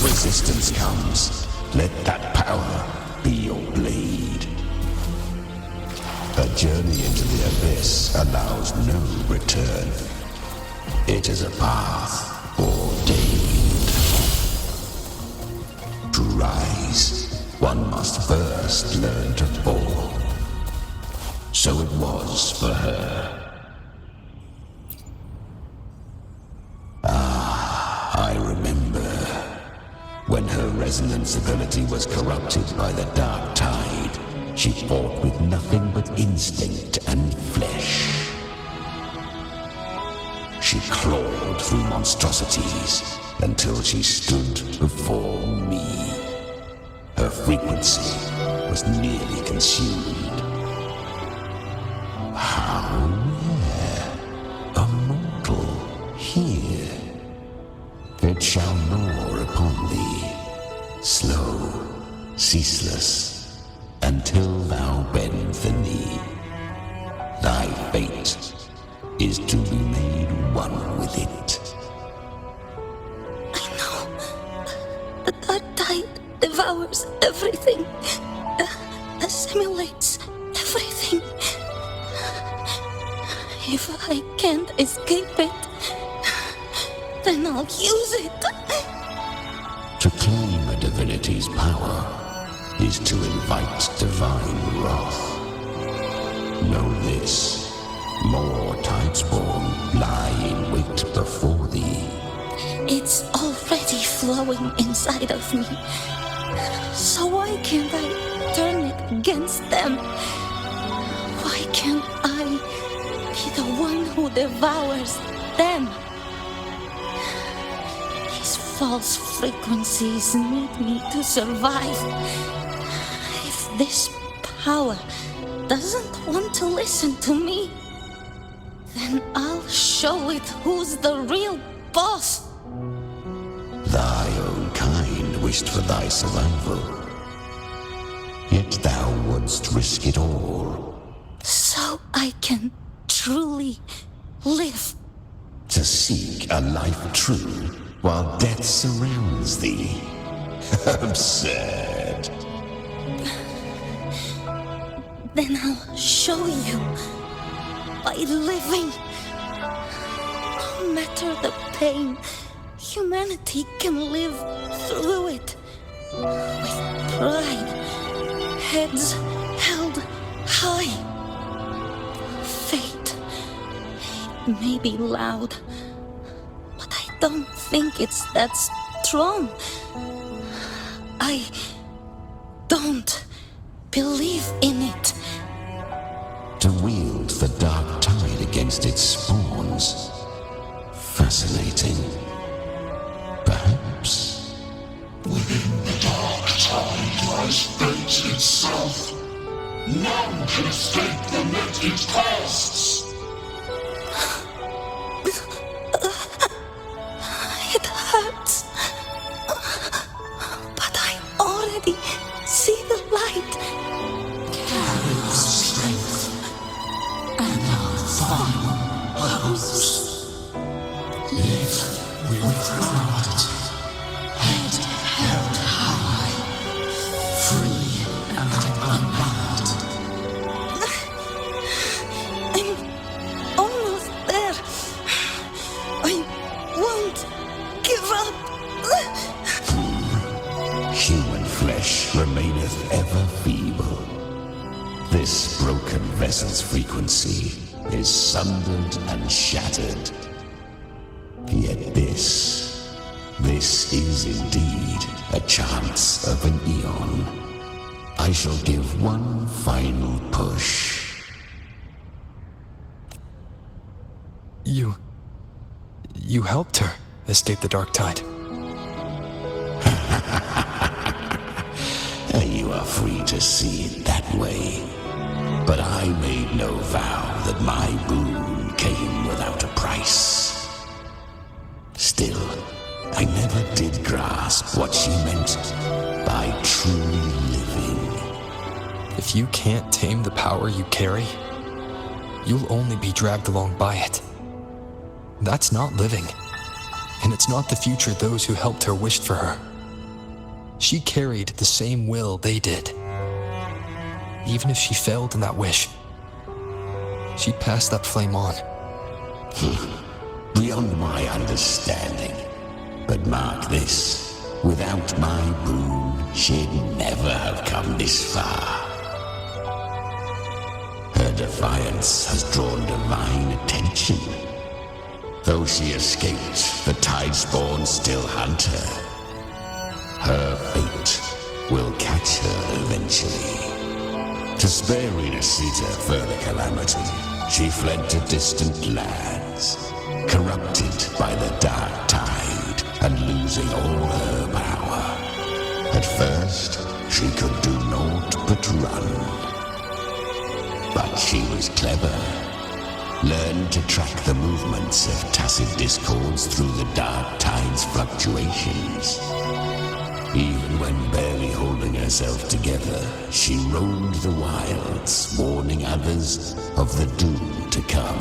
resistance comes, let that power be your blade. A journey into the abyss allows no return. It is a path ordained. To rise, one must first learn to fall. So it was for her. I remember when her resonance ability was corrupted by the dark tide. She fought with nothing but instinct and flesh. She clawed through monstrosities until she stood before me. Her frequency was nearly consumed. How rare a mortal here. It shall gnaw upon thee, slow, ceaseless, until thou bend the knee. Thy fate is to be made one with it. I know. The dark tide devours everything, assimilates everything. If I can't escape it, then I'll use it. To claim a divinity's power is to invite divine wrath. Know this, more Tidespawn lie in wait before thee. It's already flowing inside of me. So why can't I turn it against them? Why can't I be the one who devours them? These false frequencies need me to survive. If this power doesn't want to listen to me, then I'll show it who's the real boss. Thy own kind wished for thy survival. Yet thou wouldst risk it all. So I can truly live. To seek a life true while death surrounds thee. Absurd. Then I'll show you. By living. No matter the pain, humanity can live through it. With pride. Heads held high. Fate. It may be loud, but I don't think it's that strong. I don't believe in it. To wield the dark tide against its spawns. Fascinating. Perhaps. Within the dark tide lies fate itself. None can escape the net it casts. It hurts. But I already see the light. Carry our strength and our final hopes. Live with pride, head held high, free and unbound. I'm almost there. I won't give up. Human flesh remaineth ever feeble. This broken vessel's frequency is sundered and shattered. Yet this is indeed a chance of an eon. I shall give one final push. You helped her escape the dark tide. You are free to see it that way. But I made no vow that my boon came without a price. Still, I never did grasp what she meant by truly living. If you can't tame the power you carry, you'll only be dragged along by it. That's not living. And it's not the future those who helped her wished for her. She carried the same will they did. Even if she failed in that wish, she passed that flame on. Beyond my understanding. But mark this, without my boon, she'd never have come this far. Her defiance has drawn divine attention. Though she escaped, the Tidespawn still hunt her. Her fate will catch her eventually. To spare Rita Sita further calamity, she fled to distant lands, corrupted by the dark tide and losing all her power. At first, she could do naught but run. But she was clever, learned to track the movements of tacit discords through the dark tide's fluctuations. Even when barely holding herself together, she roamed the wilds, warning others of the doom to come.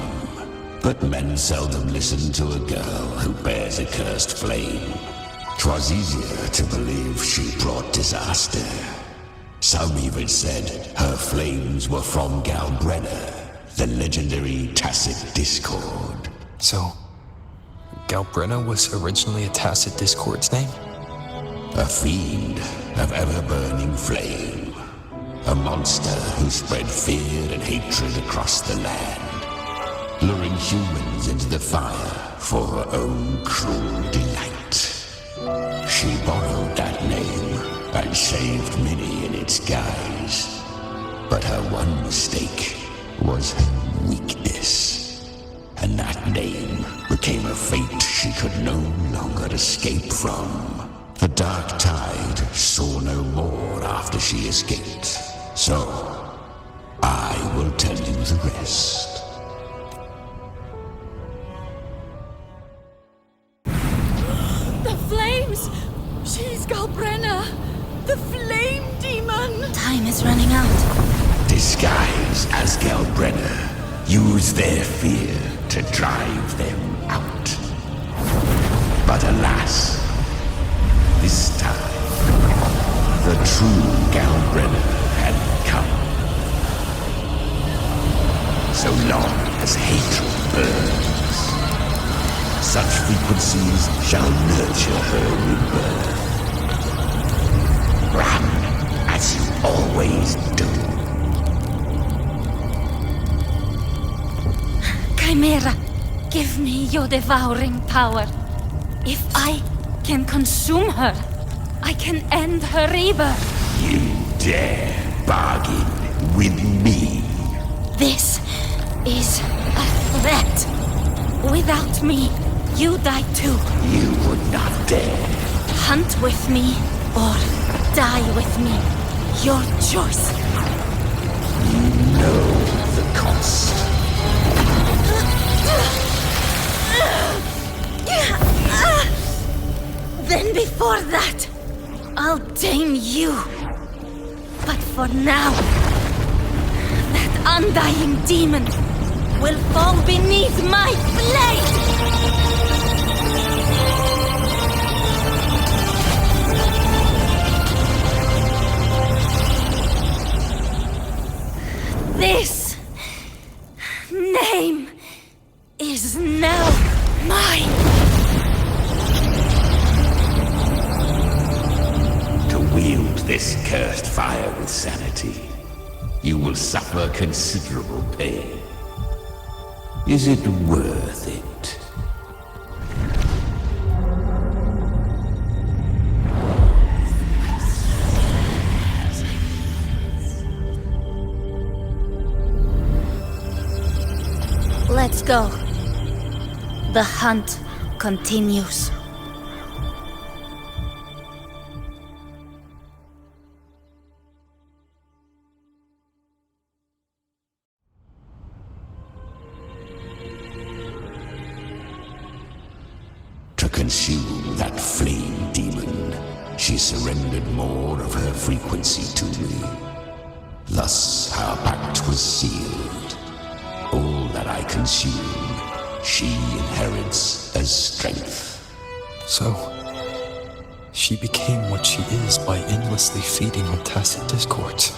But men seldom listen to a girl who bears a cursed flame. 'Twas easier to believe she brought disaster. Some even said her flames were from Galbrenna, the legendary tacit discord. So, Galbrenna was originally a tacit discord's name? A fiend of ever-burning flame. A monster who spread fear and hatred across the land, luring humans into the fire for her own cruel delight. She borrowed that name and saved many in its guise. But her one mistake was her weakness. And that name became a fate she could no longer escape from. The dark tide saw no more after she escaped. So, I will tell you the rest. The flames! She's Galbrenna! The flame demon! Time is running out. Disguised as Galbrenna, use their fear to drive them out. But alas, this time, the true Galbrenna had come. So long as hatred burns, such frequencies shall nurture her rebirth. Run, as you always do. Chimera, give me your devouring power. If I can consume her, I can end her rebirth. You dare bargain with me? This is a threat. Without me, you die too. You would not dare. Hunt with me or die with me. Your choice. You know the cost. Then before that, I'll tame you. But for now, that undying demon will fall beneath my blade! This name is now mine. To wield this cursed fire with sanity, you will suffer considerable pain. Is it worth it? Let's go. The hunt continues. To consume that flame demon, she surrendered more of her frequency to me. Thus our pact was sealed. All that I consume, she inherits as strength. So, She became what she is by endlessly feeding on tacit discords.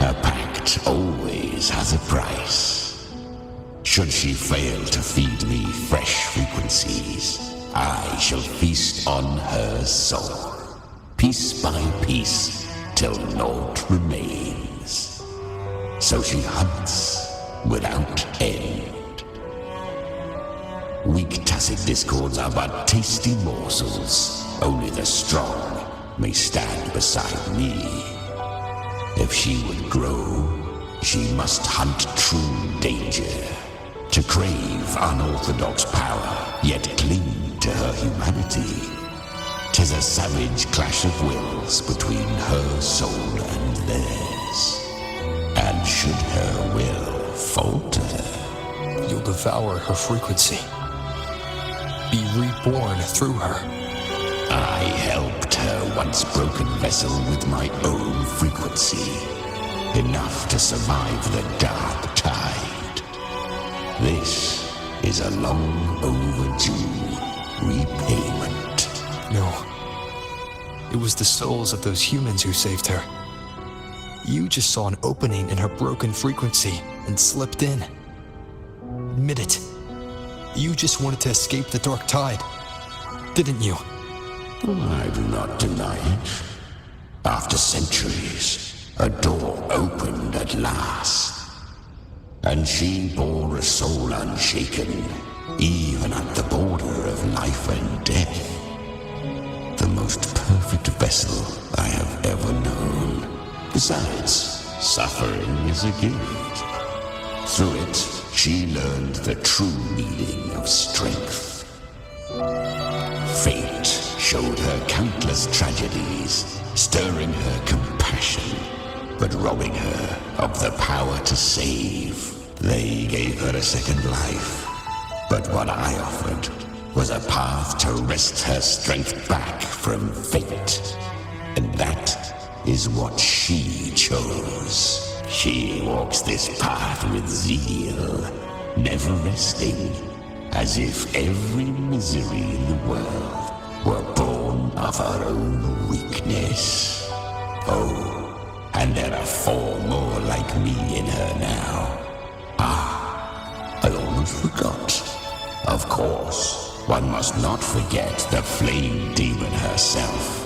A pact always has a price. Should she fail to feed me fresh frequencies, I shall feast on her soul, piece by piece, till naught remains. So she hunts without end. Weak tacit discords are but tasty morsels. Only the strong may stand beside me. If she would grow, she must hunt true danger. To crave unorthodox power, yet cling to her humanity. 'Tis a savage clash of wills between her soul and theirs. And should her will falter, You'll devour her frequency. Be reborn through her. I helped her once broken vessel with my own frequency. Enough to survive the dark tide. This is a long overdue repayment. No. It was the souls of those humans who saved her. You just saw an opening in her broken frequency and slipped in. Admit it. You just wanted to escape the dark tide, didn't you? I do not deny it. After centuries, a door opened at last. And she bore a soul unshaken, even at the border of life and death. The most perfect vessel I have ever known. Besides, suffering is a gift. Through it, she learned the true meaning of strength. Fate showed her countless tragedies, stirring her compassion, but robbing her of the power to save. They gave her a second life, but what I offered was a path to wrest her strength back from fate. And that is what she chose. She walks this path with zeal, never resting, as if every misery in the world were born of her own weakness. Oh, and there are 4 more like me in her now. I almost forgot. Of course, one must not forget the flame demon herself,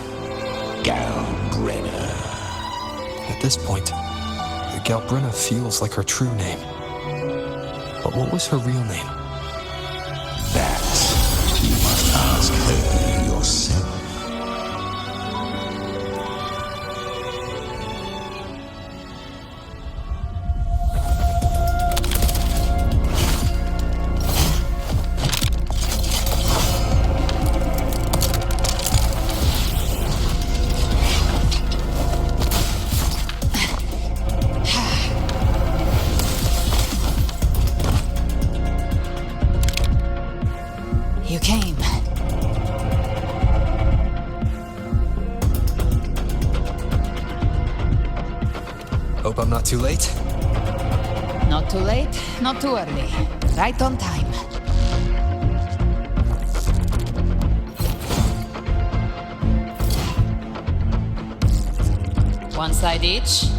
Galbrenna. At this point, Galbrenna feels like her true name. But what was her real name? That you must ask her yourself. You came. Hope I'm not too late. Not too late, not too early. Right on time. One side each.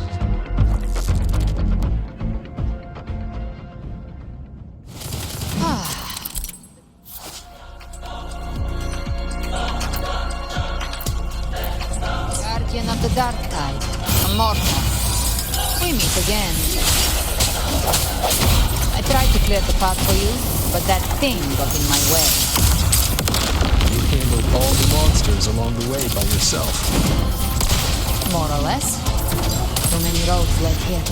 Guardian of the Dark Tide, Immortal. We meet again. I tried to clear the path for you, but that thing got in my way. You handled all the monsters along the way by yourself. More or less. Too many roads led here,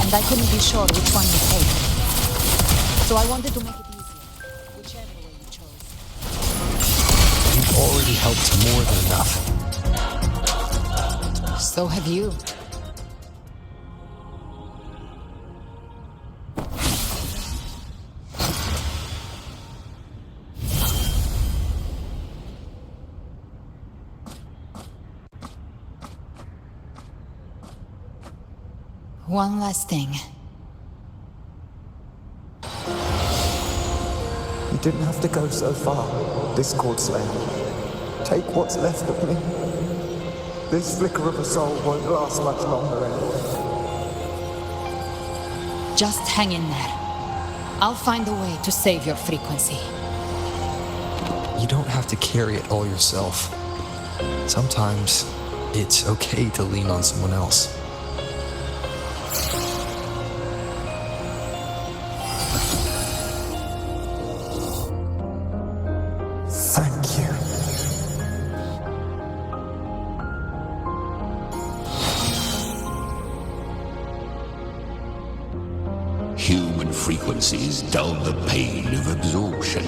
and I couldn't be sure which one to take. So I wanted to make it easier, whichever way you chose. You've already helped more than enough. So have you. One last thing. You didn't have to go so far, Discord Slayer. take what's left of me. This flicker of a soul won't last much longer anyway. Just hang in there. I'll find a way to save your frequency. You don't have to carry it all yourself. Sometimes it's okay to lean on someone else. Thank you. Human frequencies dull the pain of absorption.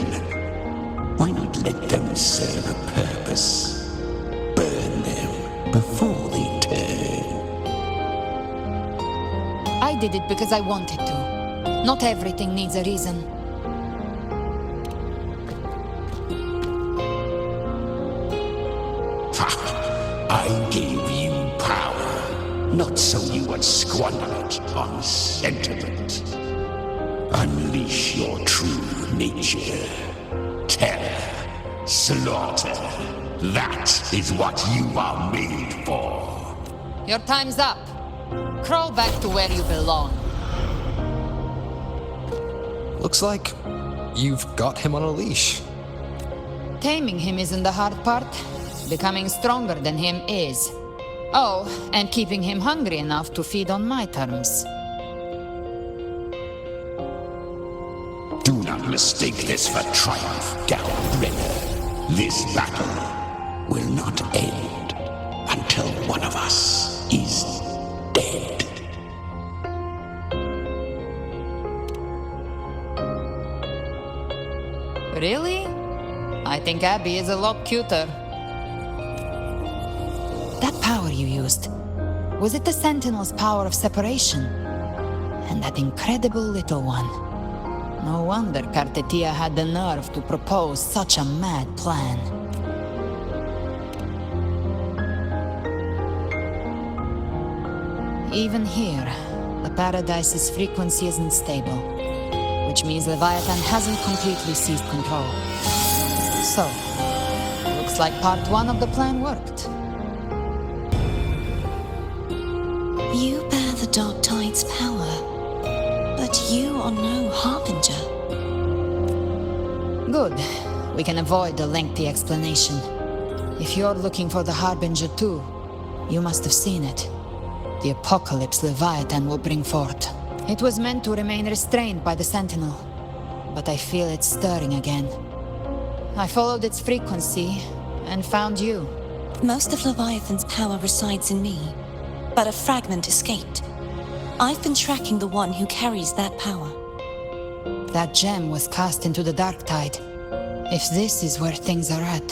Why not let them serve a purpose? Burn them before they turn. I did it because I wanted to. Not everything needs a reason. I gave you power, not so you would squander it on sentiment. Unleash your true nature. Terror, slaughter. That is what you are made for. Your time's up. Crawl back to where you belong. Looks like you've got him on a leash. Taming him isn't the hard part. Becoming stronger than him is. Oh, and keeping him hungry enough to feed on my terms. Do not mistake this for triumph, Galbrenner. This battle will not end until one of us is dead. Really? I think Abby is a lot cuter. That power you used, was it the Sentinel's power of separation? And that incredible little one. No wonder Kartetia had the nerve to propose such a mad plan. Even here, the Paradise's frequency isn't stable, which means Leviathan hasn't completely seized control. So, looks like part one of the plan worked. You bear the Dark Tide's power, but you are no Harbinger. Good. We can avoid a lengthy explanation. If you're looking for the Harbinger too, you must have seen it. The apocalypse Leviathan will bring forth. It was meant to remain restrained by the Sentinel, but I feel it stirring again. I followed its frequency and found you. Most of Leviathan's power resides in me, but a fragment escaped. I've been tracking the one who carries that power. That gem was cast into the Dark Tide. If this is where things are at,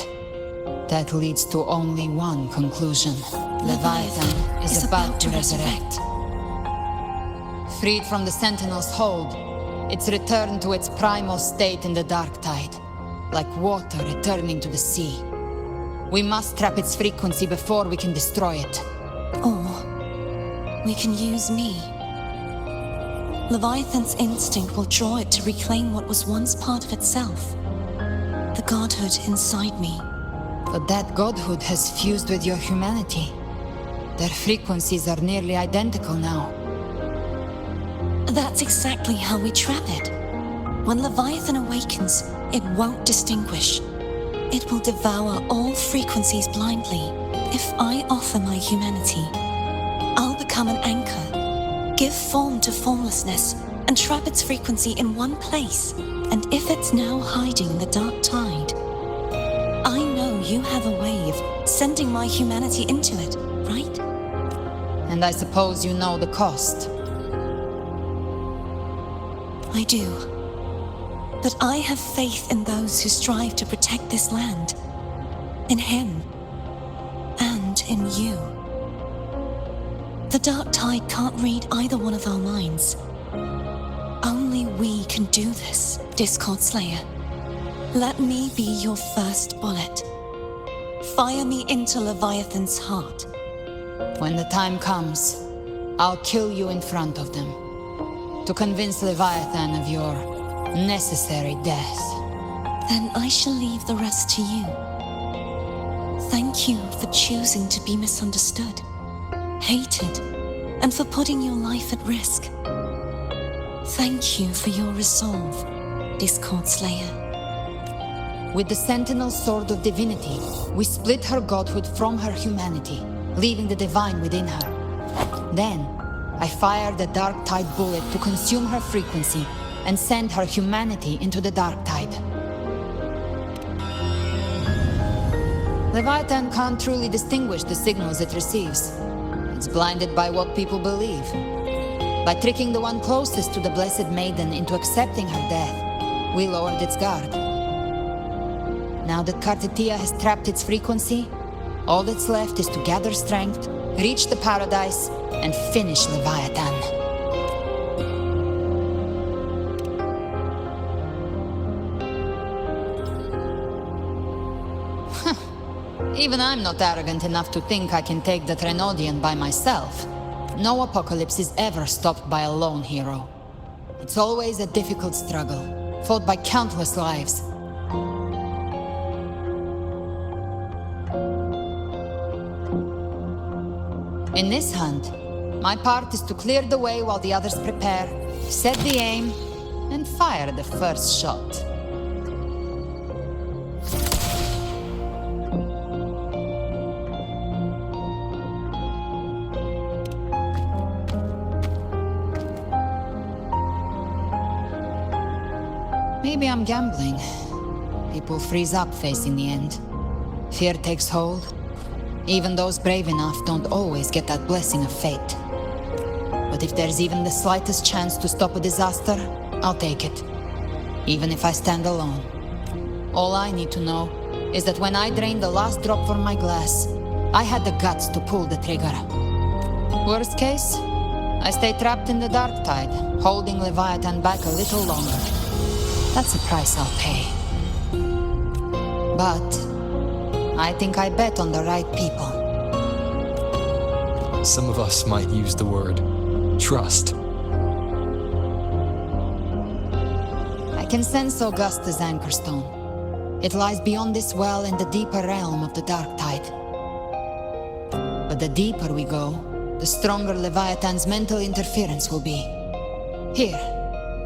that leads to only one conclusion. Leviathan is about to resurrect. Freed from the Sentinel's hold, it's returned to its primal state in the Dark Tide, like water returning to the sea. We must trap its frequency before we can destroy it. Or we can use me. Leviathan's instinct will draw it to reclaim what was once part of itself. The godhood inside me. But that godhood has fused with your humanity. Their frequencies are nearly identical now. That's exactly how we trap it. When Leviathan awakens, it won't distinguish. It will devour all frequencies blindly. If I offer my humanity, I'll become an anchor, give form to formlessness, and trap its frequency in one place. And if it's now hiding in the Dark Tide, I know you have a way of sending my humanity into it, right? And I suppose you know the cost. I do. But I have faith in those who strive to protect this land. In him. And in you. The Dark Tide can't read either one of our minds. Only we can do this, Discord Slayer. Let me be your first bullet. Fire me into Leviathan's heart. When the time comes, I'll kill you in front of them. To convince Leviathan of your necessary death. Then I shall leave the rest to you. Thank you for choosing to be misunderstood, hated, and for putting your life at risk. Thank you for your resolve, Discord Slayer. With the Sentinel Sword of Divinity, we split her godhood from her humanity, leaving the divine within her. Then, I fired a Dark Tide bullet to consume her frequency and send her humanity into the Dark Tide. Leviathan can't truly distinguish the signals it receives. It's blinded by what people believe. By tricking the one closest to the Blessed Maiden into accepting her death, we lowered its guard. Now that Kartetia has trapped its frequency, all that's left is to gather strength, reach the paradise, and finish Leviathan. Even I'm not arrogant enough to think I can take the Trenodian by myself. No apocalypse is ever stopped by a lone hero. It's always a difficult struggle, fought by countless lives. In this hunt, my part is to clear the way while the others prepare, set the aim, and fire the first shot. Maybe I'm gambling. People freeze up facing the end. Fear takes hold. Even those brave enough don't always get that blessing of fate. But if there's even the slightest chance to stop a disaster, I'll take it. Even if I stand alone. All I need to know is that when I drained the last drop from my glass, I had the guts to pull the trigger. Worst case, I stay trapped in the Dark Tide, holding Leviathan back a little longer. That's a price I'll pay. But I think I bet on the right people. Some of us might use the word trust. I can sense Augusta's Anchorstone. It lies beyond this well in the deeper realm of the Dark Tide. But the deeper we go, the stronger Leviathan's mental interference will be. Here,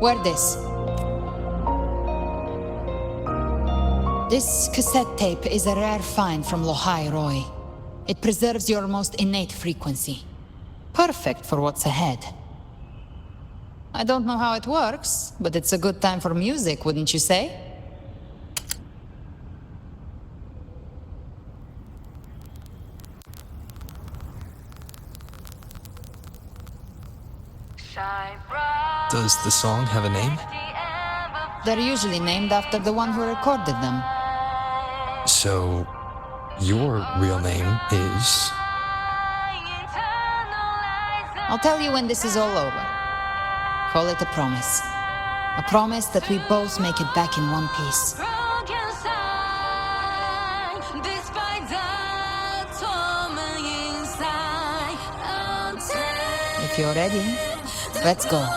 wear this. This cassette tape is a rare find from Lohai Roy. It preserves your most innate frequency. Perfect for what's ahead. I don't know how it works, but it's a good time for music, wouldn't you say? Does the song have a name? They're usually named after the one who recorded them. So, your real name is... I'll tell you when this is all over. Call it a promise. A promise that we both make it back in one piece. If you're ready, let's go.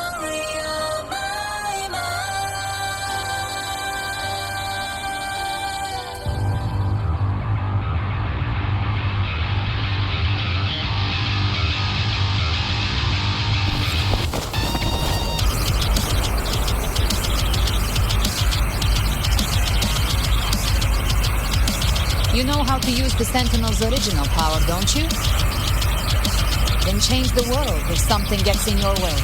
You know how to use the Sentinel's original power, don't you? Then change the world if something gets in your way.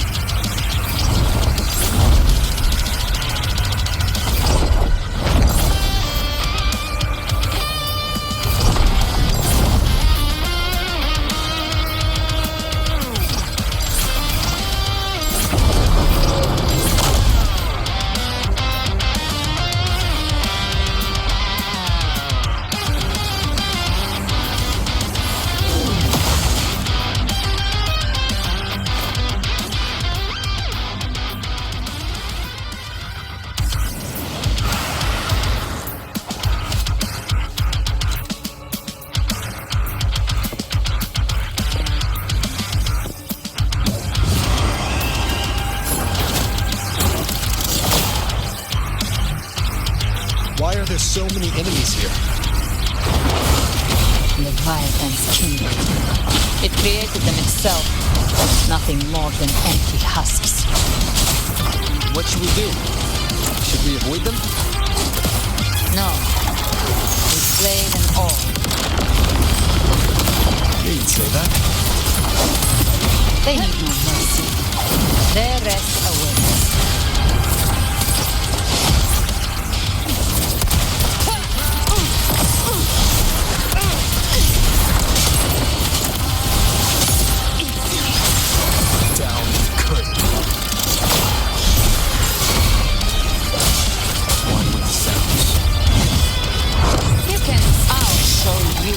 Why are there so many enemies here? Leviathan's kindred. It created them itself, nothing more than empty husks. What should we do? Should we avoid them? No. We slay them all. Yeah, you'd say that. They need no mercy. Their rest awaits. Down with curtain. One with the sounds. You can. I'll show you.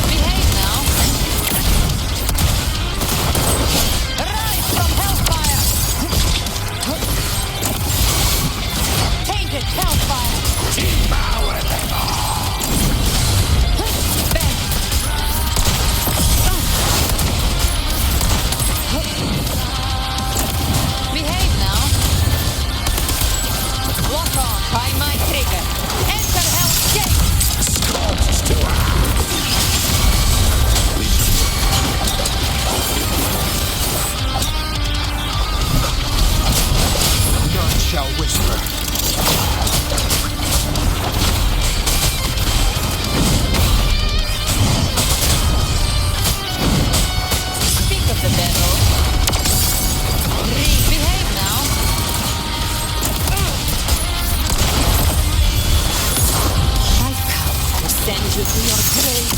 Behave now. Rise from hellfire. Tainted hellfire. Devour them all. Bend. Behave now. Lock on by my trigger. Enter Hell's Gate. None shall whisper. Speak of the battle. Behave now. I come to send you to your grave.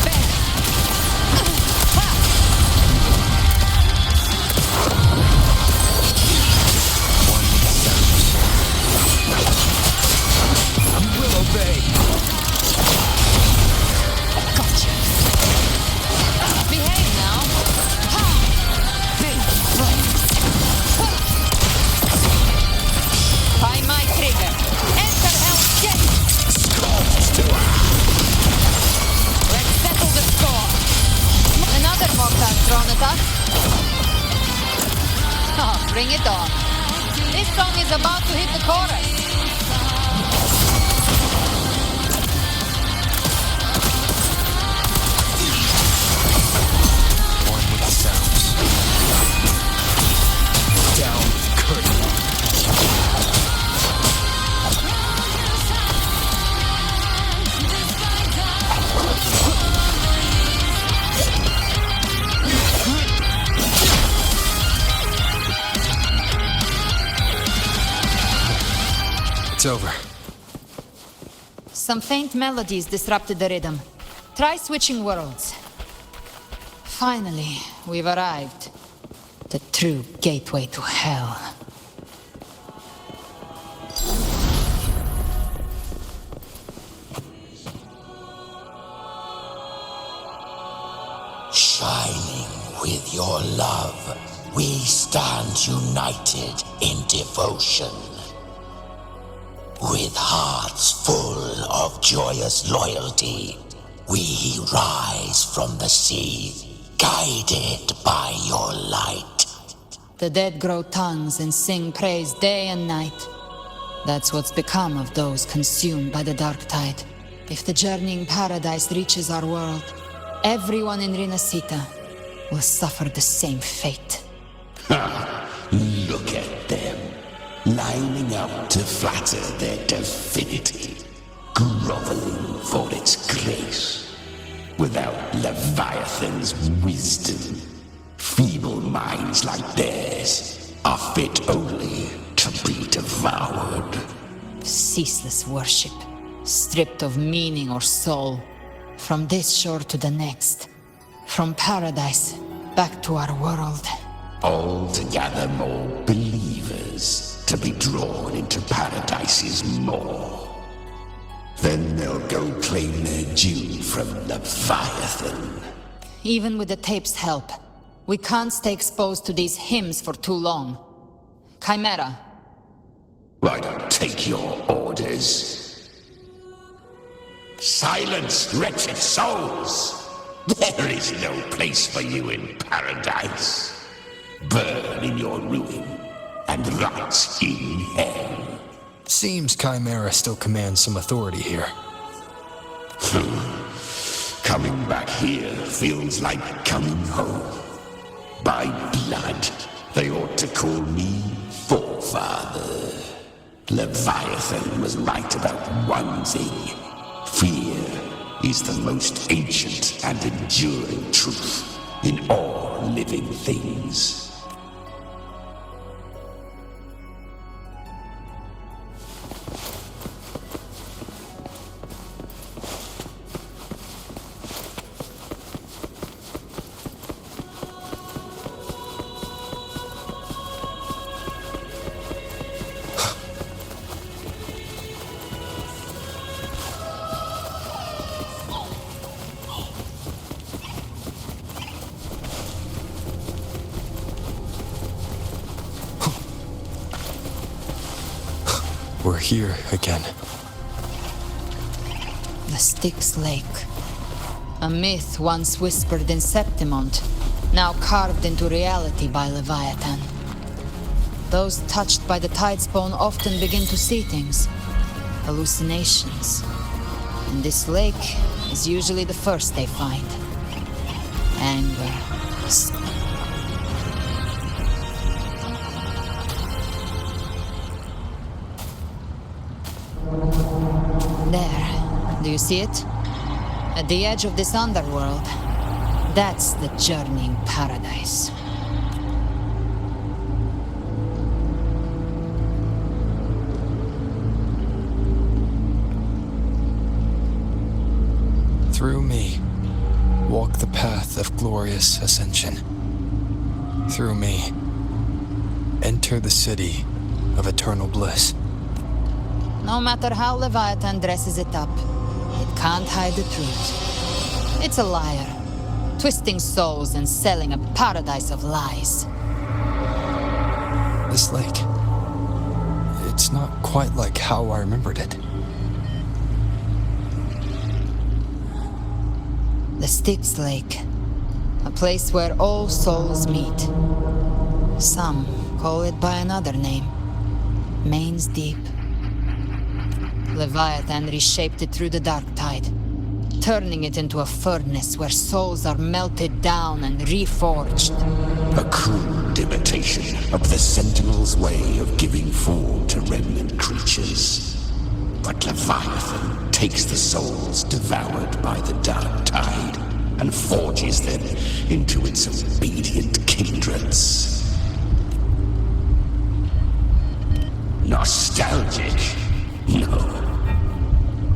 Bend. Ha! One with the sounds. You will obey. Gotcha. Behave now. Ha! Big brains. By my trigger. Enter Hell's Gate. Let's settle the score. Another mortar thrown at us. Oh, bring it on. This song is about to hit the chorus. One with the sounds. Down with curtain. It's over. Some faint melodies disrupted the rhythm. Try switching worlds. Finally, we've arrived. The true gateway to hell. Shining with your love, we stand united in devotion. With hearts full of joyous loyalty, we rise from the sea, guided by your light. The dead grow tongues and sing praise day and night. That's what's become of those consumed by the dark tide. If the journeying paradise reaches our world, everyone in Rinasita will suffer the same fate. Look at them, lining up to flatter their divinity, groveling for its grace. Without Leviathan's wisdom, feeble minds like theirs are fit only to be devoured. Ceaseless worship, stripped of meaning or soul. From this shore to the next. From paradise back to our world. All to gather more believers to be drawn into Paradise's maw. Then they'll go claim their due from Leviathan. Even with the tape's help, we can't stay exposed to these hymns for too long. Chimera, I don't take your orders. Silence, wretched souls! There is no place for you in paradise. Burn in your ruin, and rots in hell. Seems Chimera still commands some authority here. Coming back here feels like coming home. By blood, they ought to call me Forefather. Leviathan was right about one thing. Fear is the most ancient and enduring truth in all living things. We're here again. The Styx Lake. A myth once whispered in Septimont, now carved into reality by Leviathan. Those touched by the Tidespawn often begin to see things. Hallucinations. And this lake is usually the first they find. Anger. There. Do you see it? At the edge of this underworld. That's the journeying paradise. Through me, walk the path of glorious ascension. Through me, enter the city of eternal bliss. No matter how Leviathan dresses it up, it can't hide the truth. It's a liar, twisting souls and selling a paradise of lies. This lake, it's not quite like how I remembered it. The Styx Lake, a place where all souls meet. Some call it by another name, Main's Deep. Leviathan reshaped it through the dark tide, turning it into a furnace where souls are melted down and reforged. A crude imitation of the Sentinel's way of giving form to remnant creatures. But Leviathan takes the souls devoured by the dark tide and forges them into its obedient kindreds. Nostalgic? No.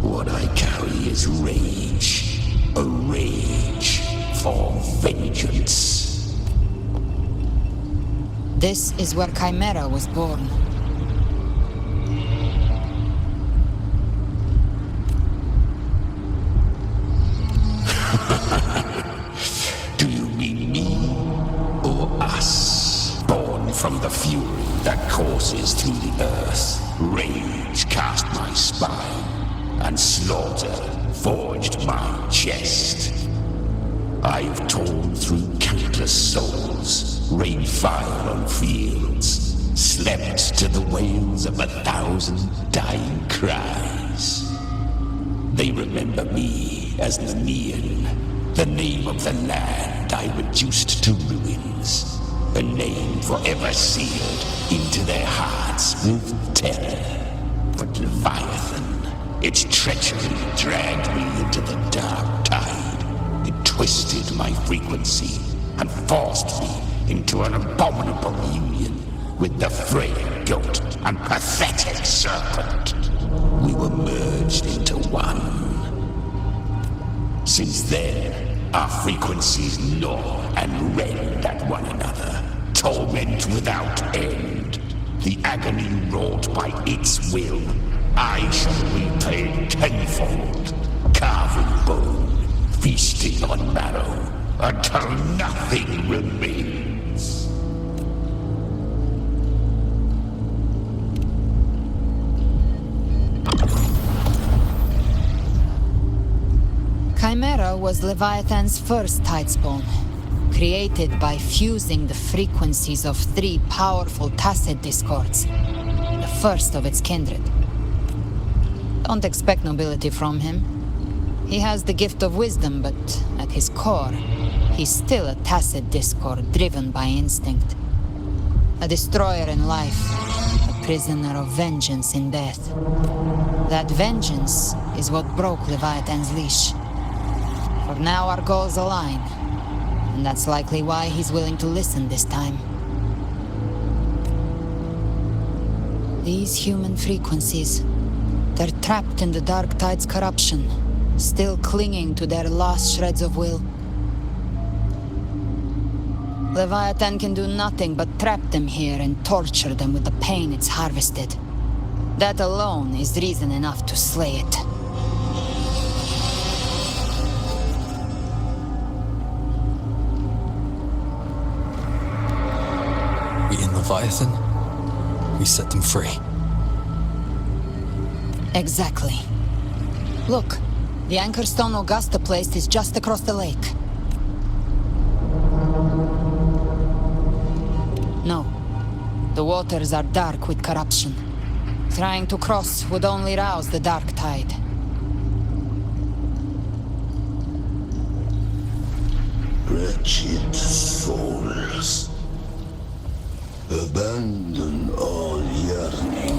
What I carry is rage. A rage for vengeance. This is where Chimera was born. Do you mean me or us? Born from the fury that courses through the earth, rage cast my spine, and slaughter forged my chest. I've torn through countless souls, rained fire on fields, slept to the wails of 1,000 dying cries. They remember me as Nemean, the name of the land I reduced to ruins, a name forever sealed into their hearts with terror. But Leviathan, its treachery dragged me into the dark tide. It twisted my frequency and forced me into an abominable union with the frail goat and pathetic serpent. We were merged into one. Since then, our frequencies gnaw and rend at one another, torment without end. The agony wrought by its will, I shall repay tenfold, carving bone, feasting on marrow, until nothing remains. Chimera was Leviathan's first Tidespawn. created by fusing the frequencies of 3 powerful Tacet discords, the first of its kindred. Don't expect nobility from him. He has the gift of wisdom, but at his core, he's still a Tacet discord driven by instinct. A destroyer in life, a prisoner of vengeance in death. That vengeance is what broke Leviathan's leash. For now our goals align, and that's likely why he's willing to listen this time. These human frequencies, they're trapped in the Dark Tide's corruption, still clinging to their last shreds of will. Leviathan can do nothing but trap them here and torture them with the pain it's harvested. That alone is reason enough to slay it. We in Leviathan, we set them free. Exactly. Look, the Anchorstone Augusta placed is just across the lake. No. The waters are dark with corruption. Trying to cross would only rouse the Dark Tide. Wretched souls, abandon all yearning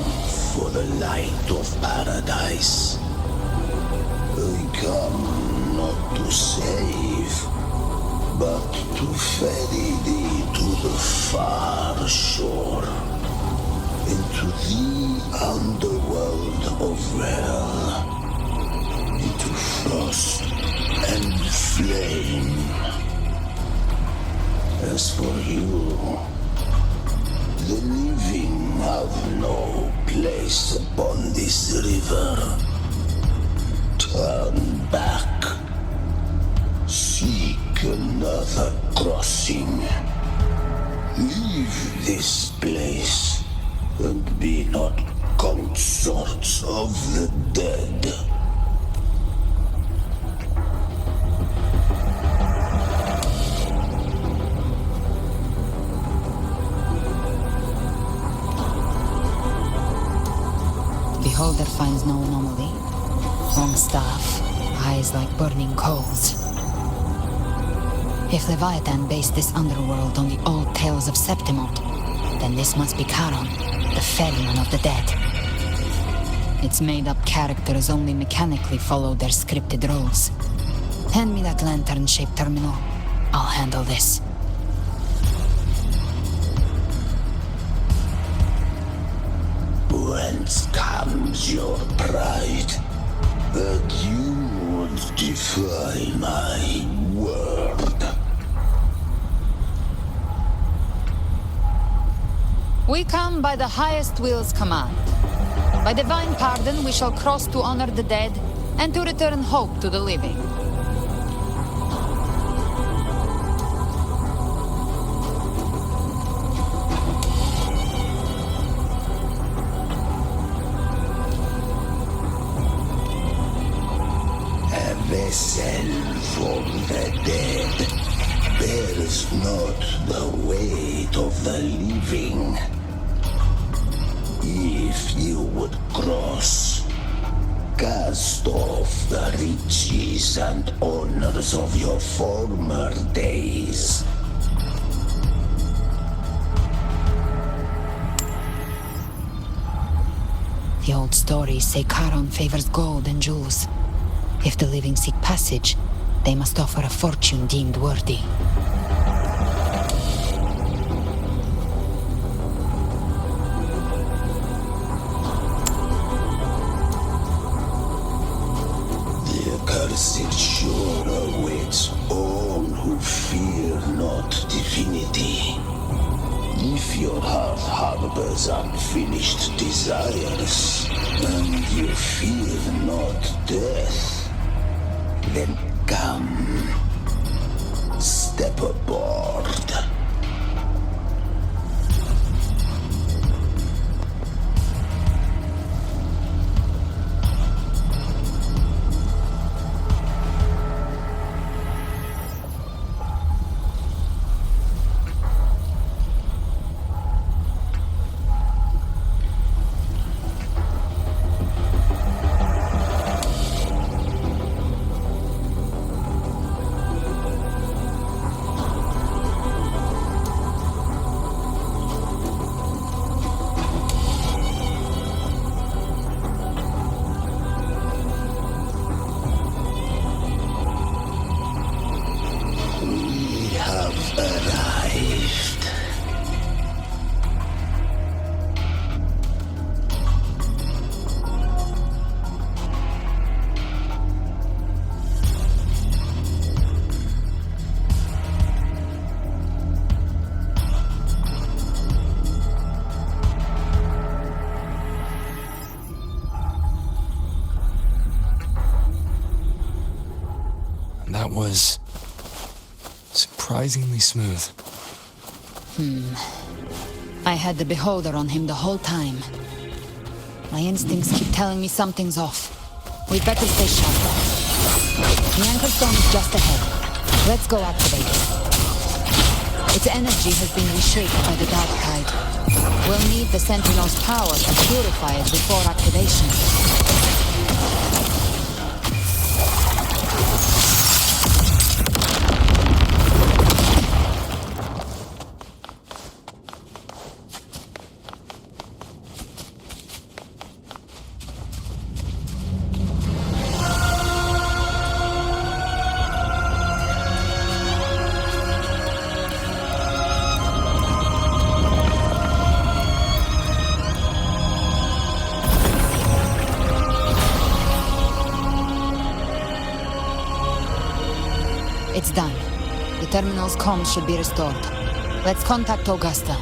for the light of paradise. I come not to save, but to ferry thee to the far shore, into the underworld of hell, into frost and flame. As for you, the living have no place upon this river. Turn back. Seek another crossing. Leave this place and be not consorts of the dead. Beholder finds no anomaly. Long staff, eyes like burning coals. If Leviathan based this underworld on the old tales of Septimot, then this must be Charon, the ferryman of the dead. Its made-up characters only mechanically follow their scripted roles. Hand me that lantern-shaped terminal. I'll handle this. Whence comes your pride that you would defy my word? We come by the highest will's command. By divine pardon, we shall cross to honor the dead and to return hope to the living. A vessel for the dead bears not the weight of the living. If you would cross, cast off the riches and honors of your former days. The old stories say Charon favors gold and jewels. If the living seek passage, they must offer a fortune deemed worthy. The accursed shore awaits all who fear not divinity. If your heart harbors unfinished desires, and you fear not death, then come, step aboard. That was surprisingly smooth. I had the beholder on him the whole time. My instincts keep telling me something's off. We'd better stay sharp. The Anchor Stone is just ahead. Let's go activate it. Its energy has been reshaped by the Dark Tide. We'll need the Sentinel's power to purify it before activation. It's done. The terminal's comms should be restored. Let's contact Augusta.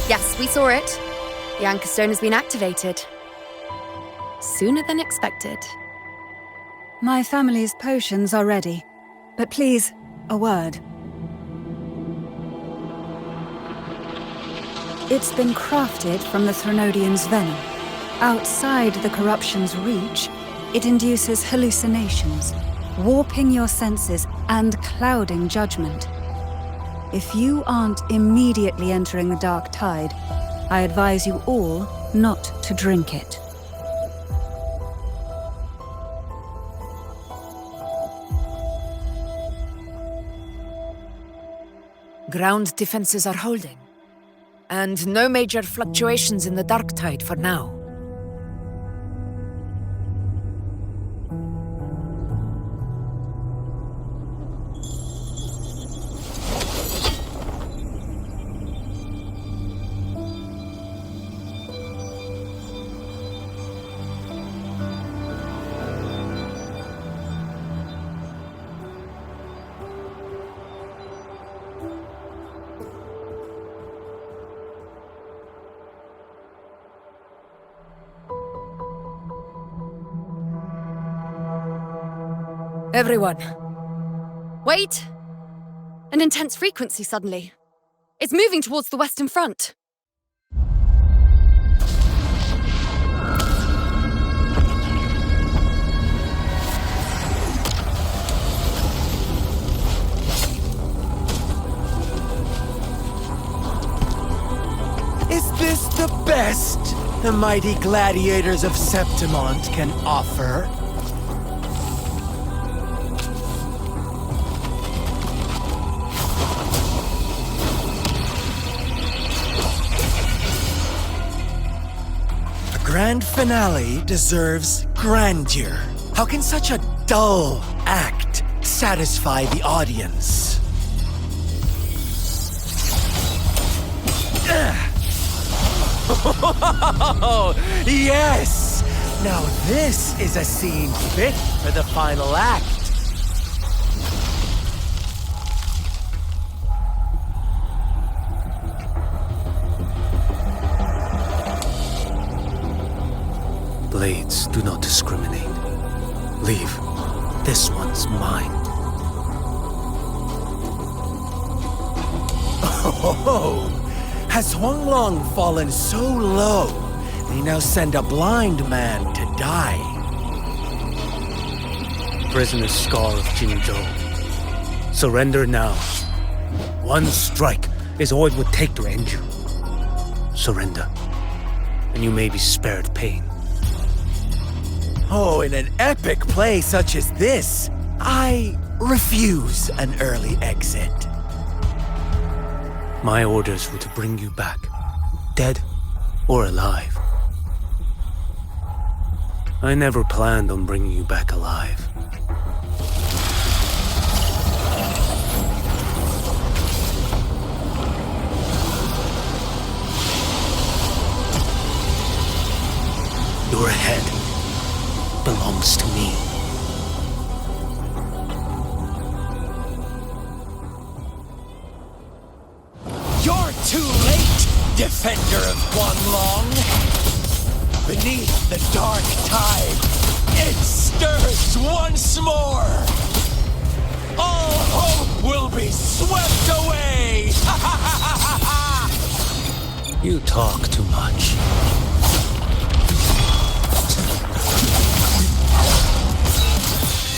Yes, we saw it. The Anchor Stone has been activated. Sooner than expected. My family's potions are ready. But please, a word. It's been crafted from the Threnodian's venom. Outside the corruption's reach, it induces hallucinations, warping your senses and clouding judgment. If you aren't immediately entering the Dark Tide, I advise you all not to drink it. Ground defenses are holding, and no major fluctuations in the Dark Tide for now. Everyone. Wait! An intense frequency suddenly. It's moving towards the Western Front. Is this the best the mighty gladiators of Septimont can offer? Grand finale deserves grandeur. How can such a dull act satisfy the audience? Oh, yes! Now this is a scene fit for the final act. Blades do not discriminate. Leave. This one's mine. Oh, has Huanglong fallen so low, they now send a blind man to die? Prisoner Scar of Jinzhou. Surrender now. One strike is all it would take to end you. Surrender, and you may be spared pain. Oh, in an epic play such as this, I refuse an early exit. My orders were to bring you back, dead or alive. I never planned on bringing you back alive. Your head belongs to me. You're too late, defender of Guanlong. Beneath the dark tide, it stirs once more. All hope will be swept away. You talk too much.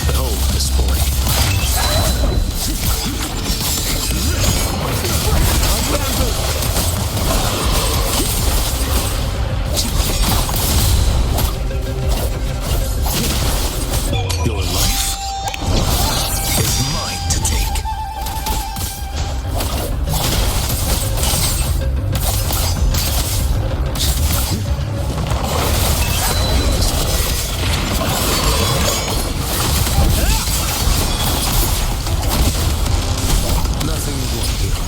Behold this boy. Your life is mine to take. Nothing will heal.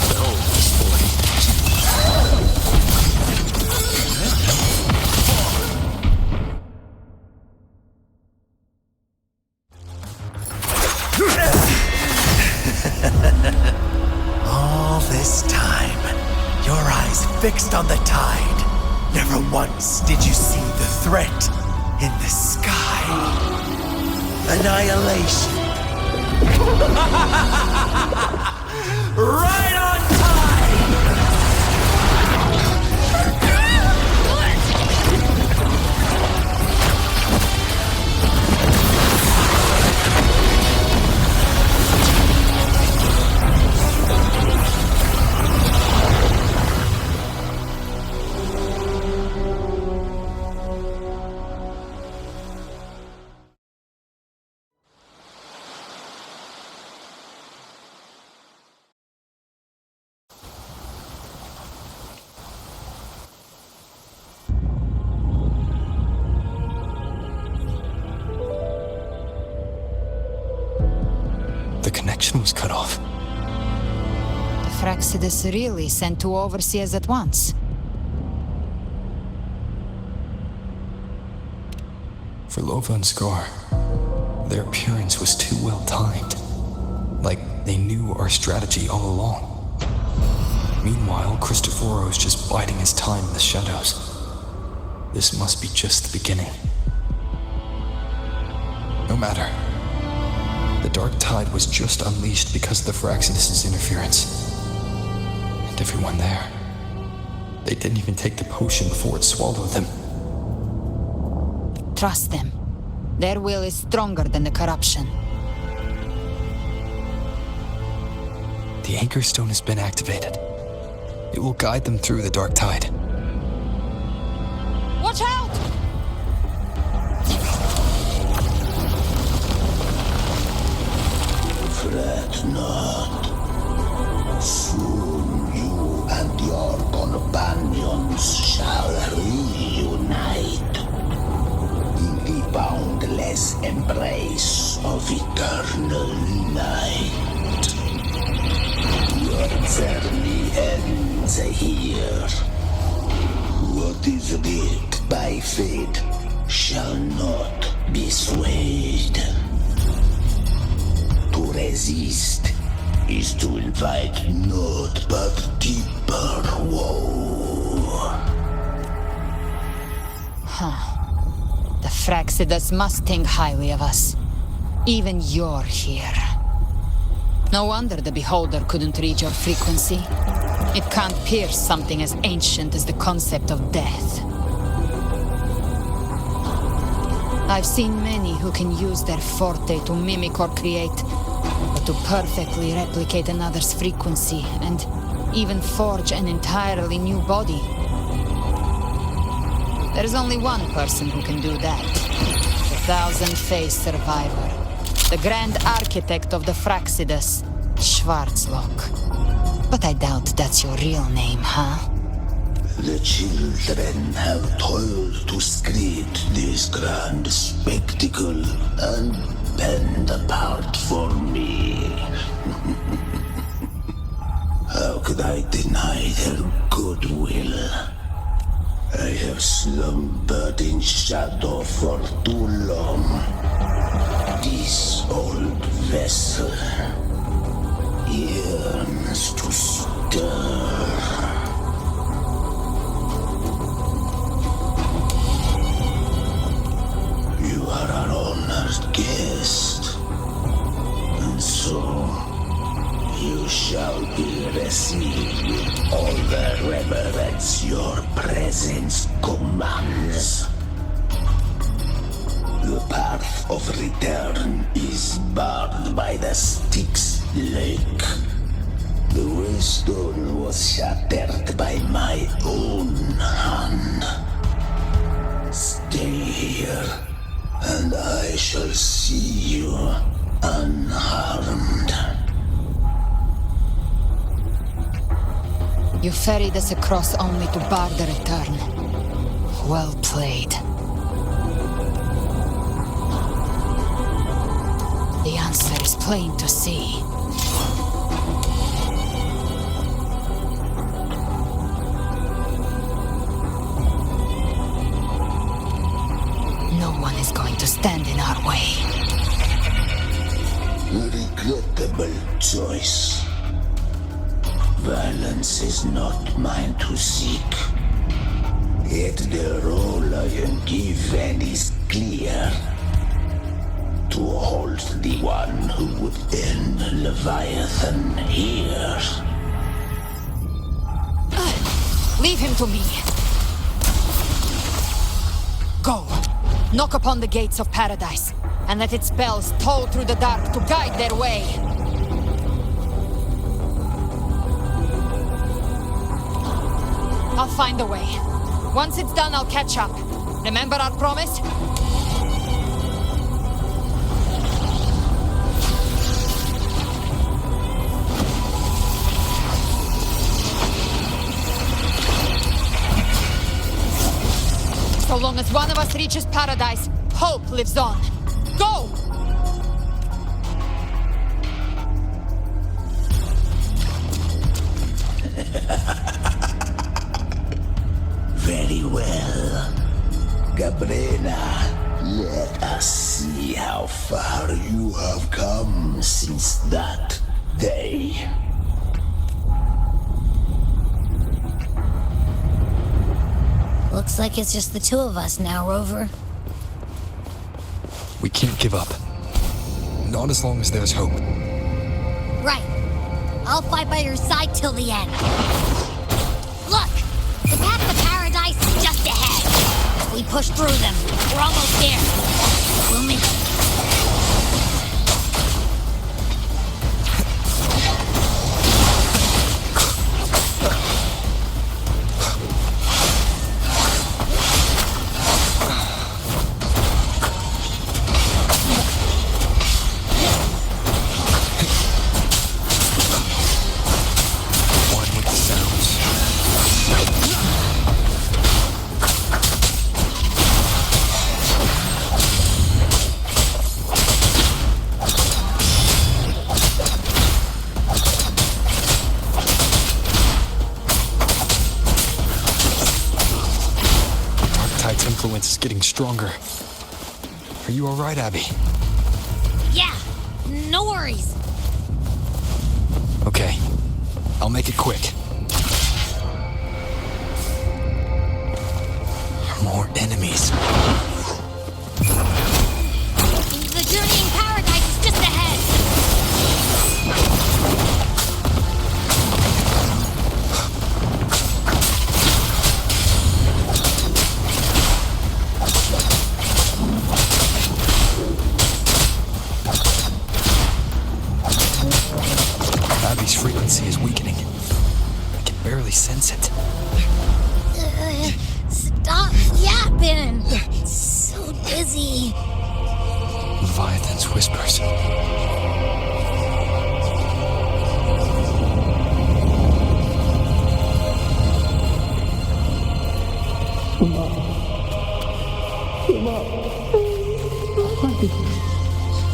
Behold this boy. All this time, your eyes fixed on the tide. Never once did you see the threat in the sky. Annihilation. Right on time! The connection was cut off. The Fraxidus really sent two overseers at once. For Lova and Scar, their appearance was too well timed. Like they knew our strategy all along. Meanwhile, Christophero's just biding his time in the shadows. This must be just the beginning. No matter. The dark tide was just unleashed because of the Fraxidus' interference. And everyone there, they didn't even take the potion before it swallowed them. Trust them. Their will is stronger than the corruption. The Anchor Stone has been activated. It will guide them through the dark tide. Watch out! Fret not. Soon you and your companions shall reunite in the boundless embrace of eternal night. Your journey ends here. What is writ by fate shall not be swayed. To resist is to invite naught but deeper woe. The Fraxidus must think highly of us. Even you're here. No wonder the Beholder couldn't read your frequency. It can't pierce something as ancient as the concept of death. I've seen many who can use their forte to mimic or create, but to perfectly replicate another's frequency and even forge an entirely new body. There's only one person who can do that. The thousand-faced survivor, the grand architect of the Fraxidus, Schwarzlock. But I doubt that's your real name, huh? The children have toiled to create this grand spectacle and bend apart for me. How could I deny their goodwill? I have slumbered in shadow for too long. This old vessel yearns to stir. You are our honored guest, and so you shall be received with all the reverence your presence commands. The path of return is barred by the Styx Lake. The waystone was shattered by my own hand. Stay here, and I shall see you unharmed. You ferried us across only to bar the return. Well played. The answer is plain to see. No one is going to stand in our way. A regrettable choice. Violence is not mine to seek. Yet the role I am given is clear. To hold the one who would end Leviathan here. Leave him to me. Go. Knock upon the gates of paradise, and let its bells toll through the dark to guide their way. I'll find a way. Once it's done, I'll catch up. Remember our promise? So long as one of us reaches paradise, hope lives on. Go! Very well. Gabrena, let us see how far you have come since that day. Looks like it's just the two of us now, Rover. We can't give up. Not as long as there's hope. Right. I'll fight by your side till the end. Look! The path to paradise is just ahead. If we push through them, we're almost there. We'll make it. Influence is getting stronger. Are you all right, Abby? Yeah, no worries. Okay, I'll make it quick. More enemies. The journey in paradise is just ahead. Abby's frequency is weakening. I can barely sense it. Stop yapping. It's so dizzy. Leviathan's whispers.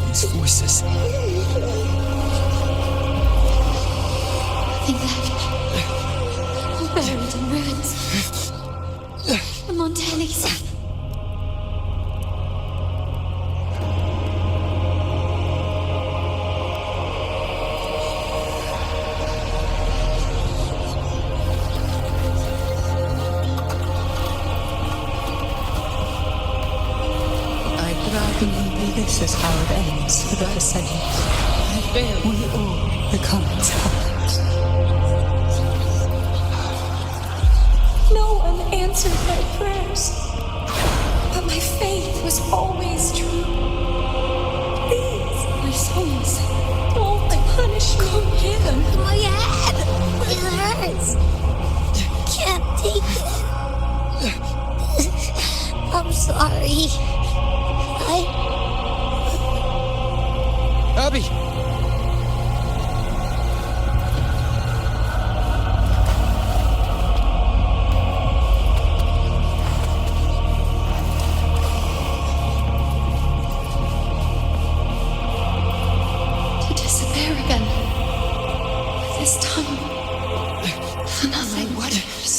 These voices. Nothing left. Buried in ruins. The Montanis. Maybe this is how it ends for the Descendants. We all become its puppets. No one answered my prayers. But my faith was always true. These, my souls, don't punish me. Come here. My head. It hurts. Can't take it. I'm sorry. Abby! To disappear again. This time. For nothing. My waters.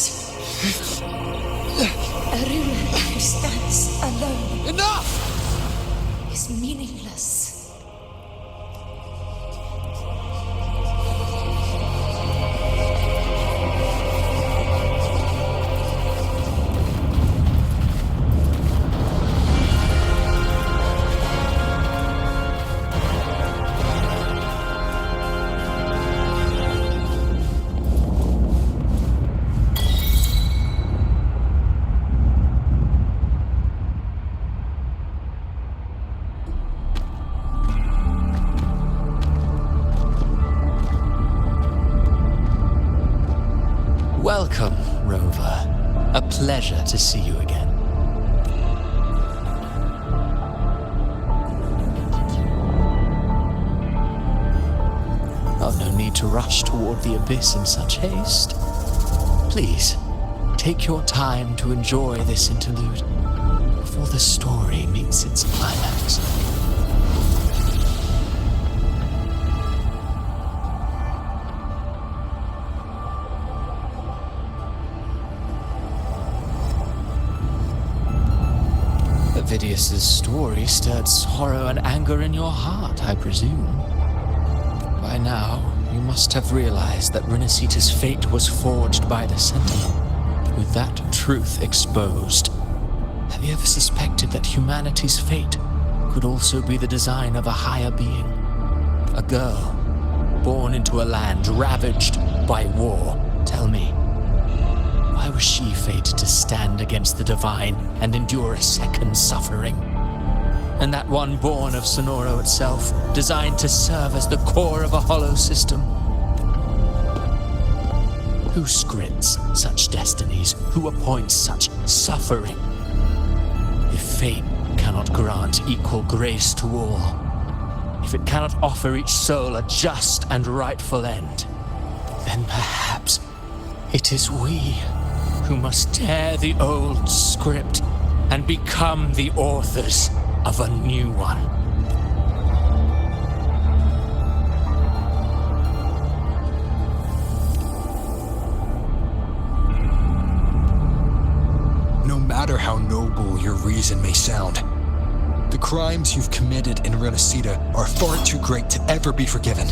A ruler who stands alone. Enough! Is meaningless. Welcome, Rover. A pleasure to see you again. Oh, no need to rush toward the abyss in such haste. Please, take your time to enjoy this interlude before the story meets its climax. Vidius's story stirred sorrow and anger in your heart, I presume. By now, you must have realized that Renacita's fate was forged by the Sentinel. With that truth exposed, have you ever suspected that humanity's fate could also be the design of a higher being? A girl, born into a land ravaged by war. Tell me, why was she fated to stand against the divine and endure a second suffering? And that one born of Sonoro itself, designed to serve as the core of a hollow system? Who scripts such destinies? Who appoints such suffering? If fate cannot grant equal grace to all, if it cannot offer each soul a just and rightful end, then perhaps it is we who must tear the old script and become the authors of a new one. No matter how noble your reason may sound, the crimes you've committed in Renacita are far too great to ever be forgiven.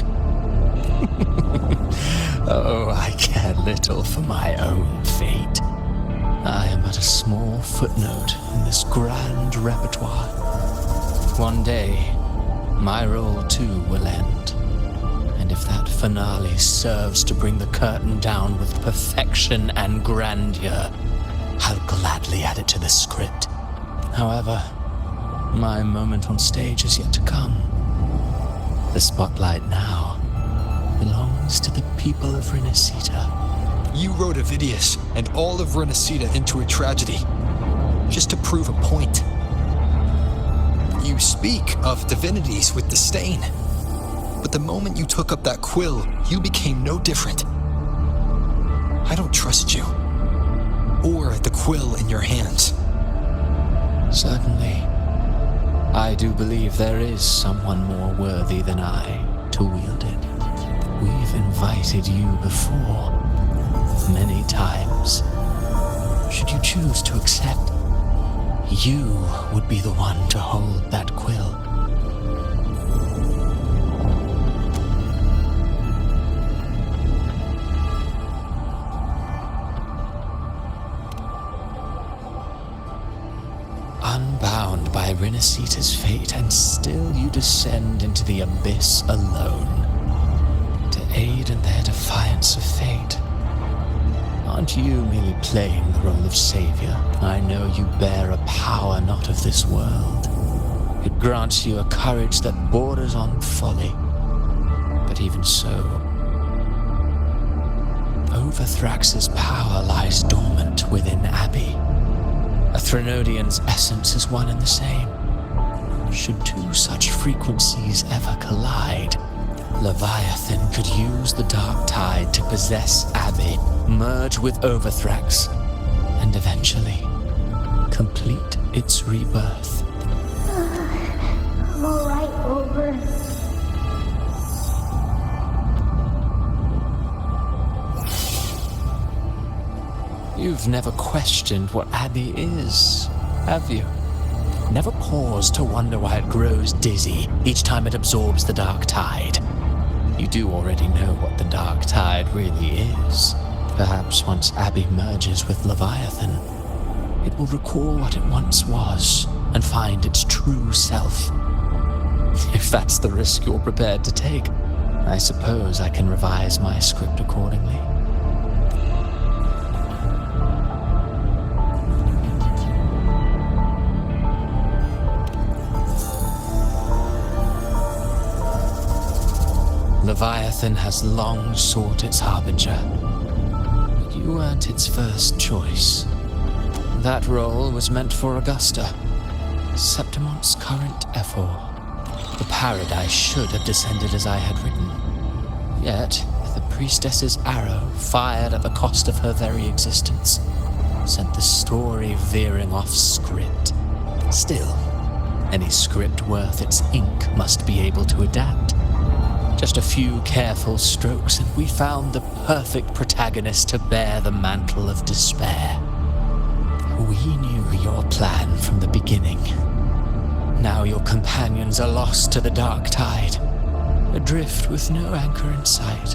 Oh, I care little for my own fate. I am but a small footnote in this grand repertoire. One day, my role too will end. And if that finale serves to bring the curtain down with perfection and grandeur, I'll gladly add it to the script. However, my moment on stage is yet to come. The spotlight now belongs to the people of Renacita. You wrote Avidius and all of Renacita into a tragedy, just to prove a point. you speak of divinities with disdain. But the moment you took up that quill, you became no different. I don't trust you. Or the quill in your hands. Certainly. I do believe there is someone more worthy than I to wield it. We've invited you before, many times. Should you choose to accept, you would be the one to hold that quill. Unbound by Renacita's fate, and still you descend into the abyss alone, to aid in their defiance of fate. Aren't you merely playing the role of savior? I know you bear a power not of this world. It grants you a courage that borders on folly. But even so, Overthrax's power lies dormant within Abby. A Threnodian's essence is one and the same. Should two such frequencies ever collide, Leviathan could use the dark tide to possess Abby, merge with Overthrax, and eventually complete its rebirth. I'm alright, Over. You've never questioned what Abby is, have you? Never paused to wonder why it grows dizzy each time it absorbs the dark tide. You do already know what the dark tide really is. Perhaps once Abby merges with Leviathan, it will recall what it once was and find its true self. If that's the risk you're prepared to take, I suppose I can revise my script accordingly. Leviathan has long sought its harbinger, but you weren't its first choice. That role was meant for Augusta, Septimon's current Ephor. The paradise should have descended as I had written. Yet, the priestess's arrow, fired at the cost of her very existence, sent the story veering off script. Still, any script worth its ink must be able to adapt. Just a few careful strokes, and we found the perfect protagonist to bear the mantle of despair. We knew your plan from the beginning. Now your companions are lost to the dark tide, adrift with no anchor in sight,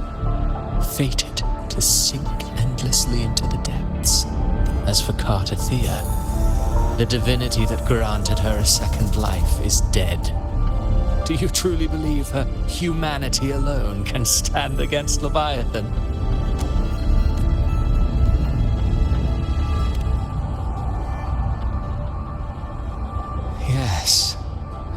fated to sink endlessly into the depths. As for Cartathea, the divinity that granted her a second life is dead. Do you truly believe her humanity alone can stand against Leviathan? Yes.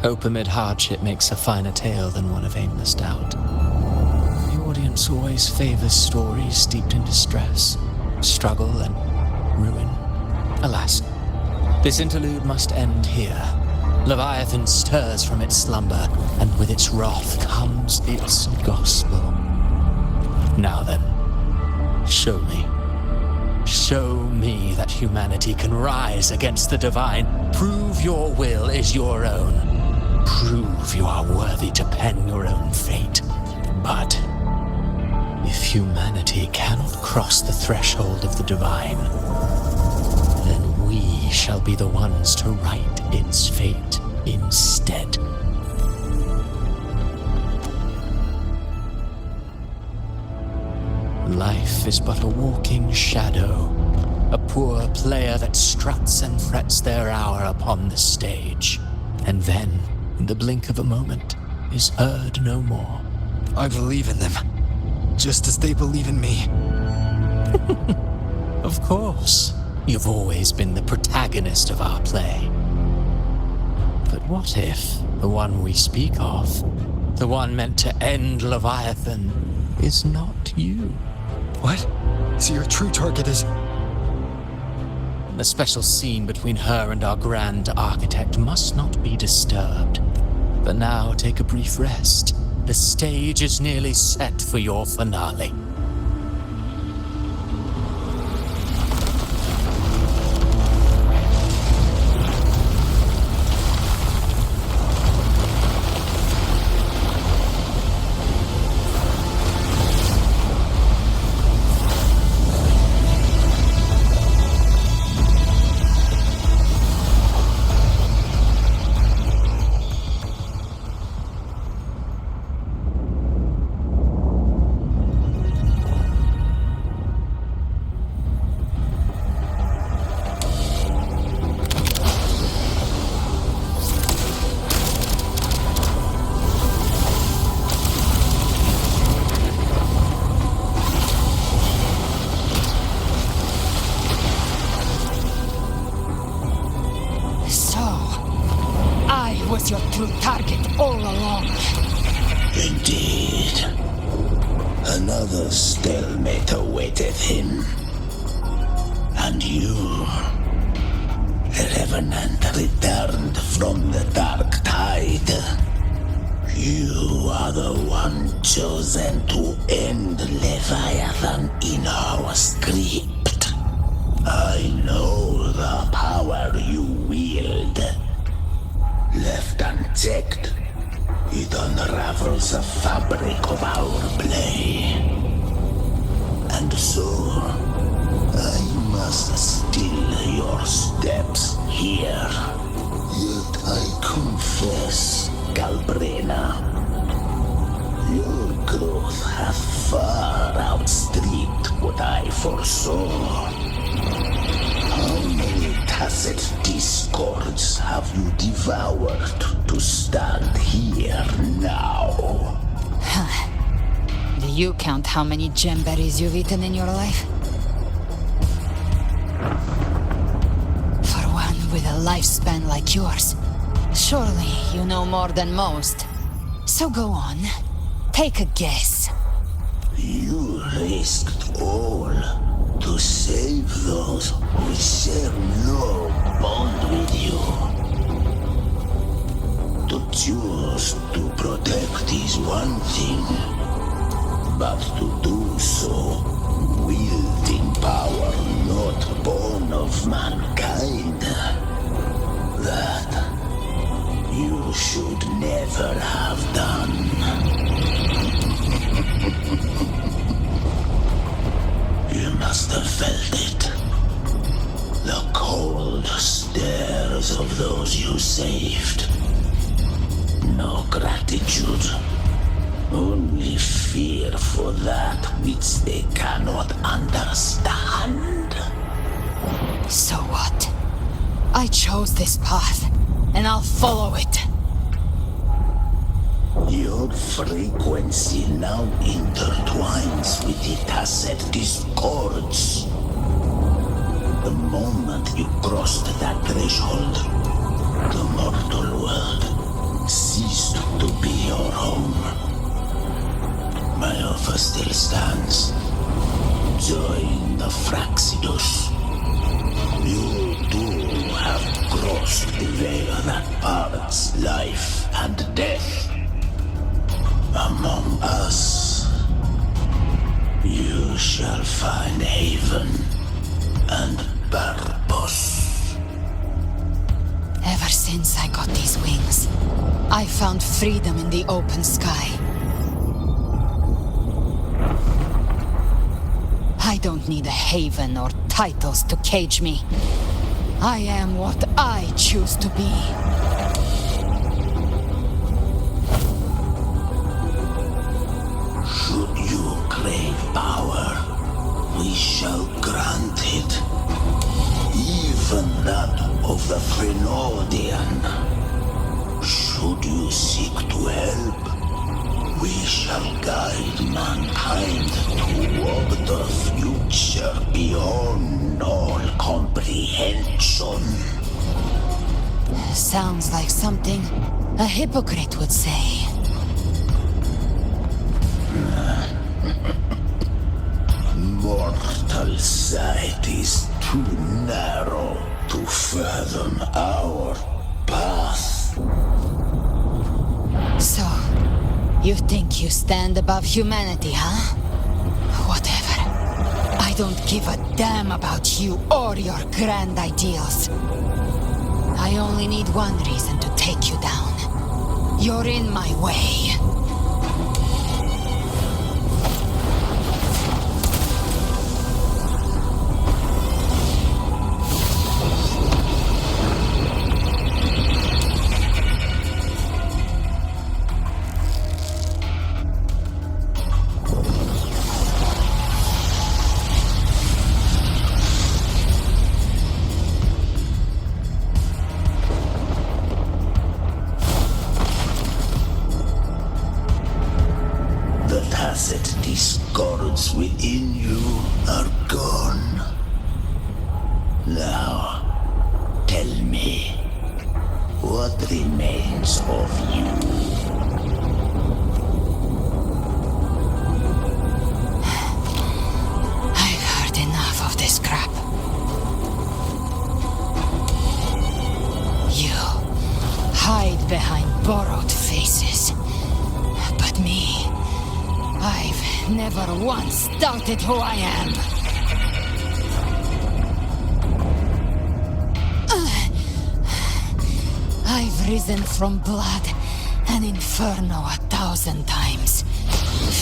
Hope amid hardship makes a finer tale than one of aimless doubt. The audience always favors stories steeped in distress, struggle, and ruin. Alas, this interlude must end here. Leviathan stirs from its slumber, and with its wrath comes its gospel. Now then, show me. Show me that humanity can rise against the divine. Prove your will is your own. Prove you are worthy to pen your own fate. But if humanity cannot cross the threshold of the divine, then we shall be the ones to write its fate instead. Life is but a walking shadow, a poor player that struts and frets their hour upon the stage, and then, in the blink of a moment, is heard no more. I believe in them, just as they believe in me. Of course, you've always been the protagonist of our play. But what if the one we speak of, the one meant to end Leviathan, is not you? What? So your true target is... The special scene between her and our Grand Architect must not be disturbed. But now take a brief rest. The stage is nearly set for your finale. Your true target all along. Indeed. Another stalemate awaited him. And you, Revenant, returned from the Dark Tide. You are the one chosen to end Leviathan in our script. I know the power you wield. Left unchecked, it unravels the fabric of our play. And so, I must still your steps here. Yet I confess, Galbrena, your growth hath far outstripped what I foresaw. How many tacit discords have you devoured to stand here now? Do you count how many gemberries you've eaten in your life? For one with a lifespan like yours, surely you know more than most. So go on, take a guess. You risked all to save those who share no bond with you. To choose to protect is one thing, but to do so wielding power not born of mankind, that you should never have done. You must have felt it. The cold stares of those you saved. No gratitude. Only fear for that which they cannot understand. So what? I chose this path, and I'll follow it. Your frequency now intertwines with the tacit discords. The moment you crossed that threshold, the mortal world ceased to be your home. My offer still stands. Join the Fraxidus. You too have crossed the veil that parts life and death. Among us, you shall find haven and purpose. Ever since I got these wings, I found freedom in the open sky. I don't need a haven or titles to cage me. I am what I choose to be. Should you crave power, we shall grant it. Even that of the Frenodian. Should you seek to help, we shall guide mankind toward the future beyond all comprehension. Sounds like something a hypocrite would say. Mortal sight is too narrow to fathom our path. So, you think you stand above humanity, huh? Whatever. I don't give a damn about you or your grand ideals. I only need one reason to take you down. You're in my way. Discords within you are gone. Now, tell me, what remains of you? I've heard enough of this crap. You hide behind borrowed faces. But me, I've never once doubted who I am. I've risen from blood and inferno 1,000 times.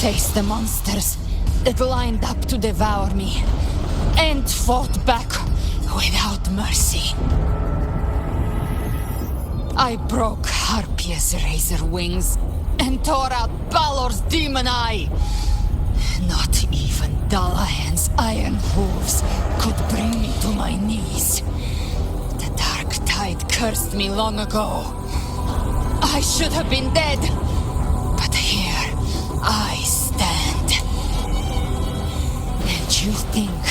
Faced the monsters that lined up to devour me, and fought back without mercy. I broke Harpia's razor wings and tore out Balor's demon eye. Not even Dalahan's iron hooves could bring me to my knees. The dark tide cursed me long ago. I should have been dead, but here I stand. And you think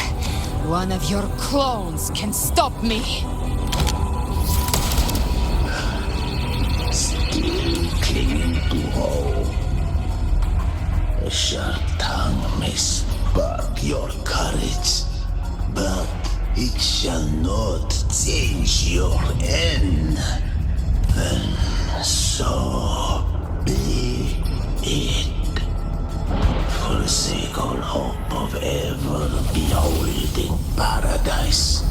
one of your clones can stop me? Still clinging to hope. A sharp tongue may spark your courage, but it shall not change your end. And so be it. Forsake all hope of ever beholding paradise.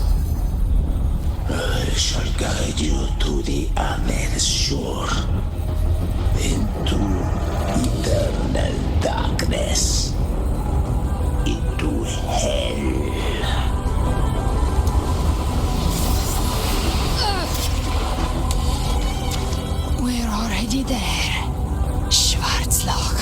I shall guide you to the other shore, into eternal darkness, into hell. We're already there, Schwarzloch.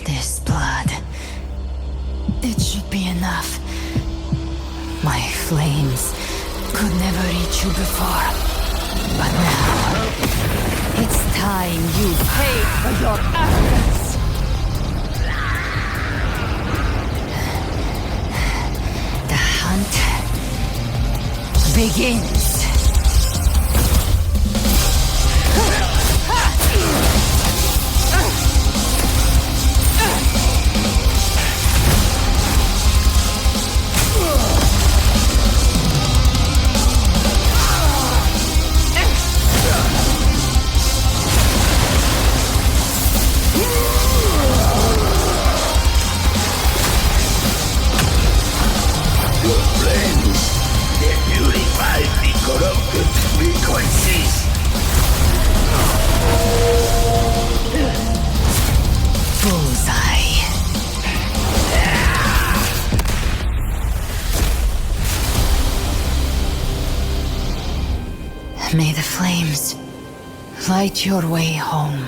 This blood, it should be enough. My flames could never reach you before, but now it's time you pay for your arrogance. The hunt begins. May the flames light your way home.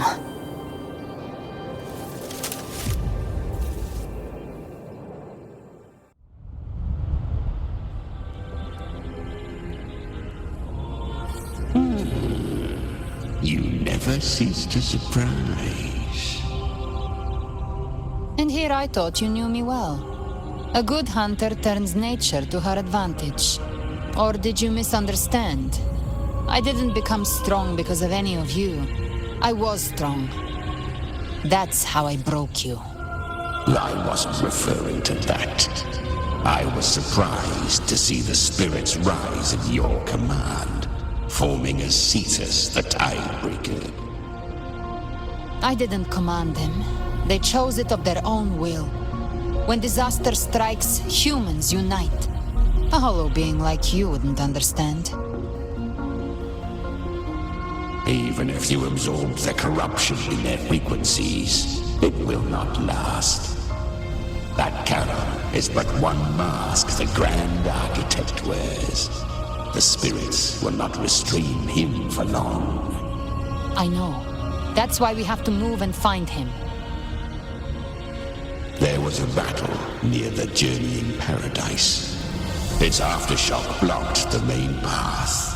You never cease to surprise. And here I thought you knew me well. A good hunter turns nature to her advantage. Or did you misunderstand? I didn't become strong because of any of you. I was strong. That's how I broke you. I wasn't referring to that. I was surprised to see the spirits rise at your command, forming as Cetus the Tidebreaker. I didn't command them. They chose it of their own will. When disaster strikes, humans unite. A hollow being like you wouldn't understand. Even if you absorb the corruption in their frequencies, it will not last. That Charon is but one mask the Grand Architect wears. The spirits will not restrain him for long. I know. That's why we have to move and find him. There was a battle near the Journeying Paradise. Its aftershock blocked the main path.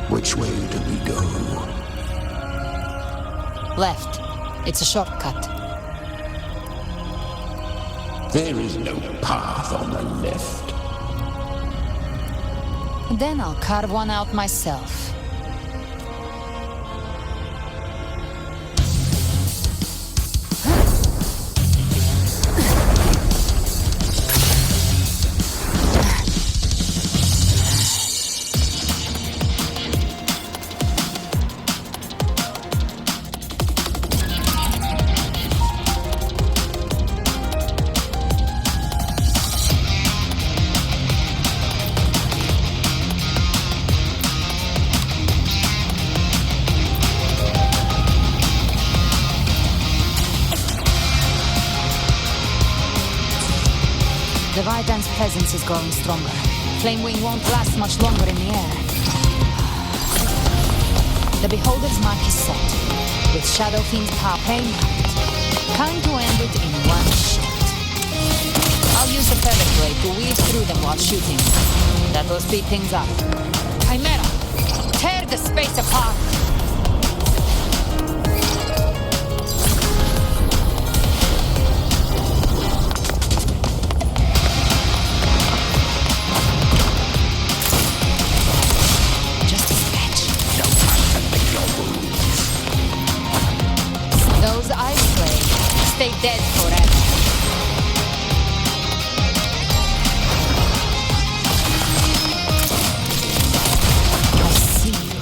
Which way do we go? Left. It's a shortcut. There is no path on the left. Then I'll carve one out myself. Leviathan's presence is growing stronger. Flamewing won't last much longer in the air. The Beholder's mark is set, with Shadow Fiend's power paying out. Time to end it in one shot. I'll use the feather blade to weave through them while shooting. That will speed things up. Chimera, tear the space apart! Stay dead forever. I see you.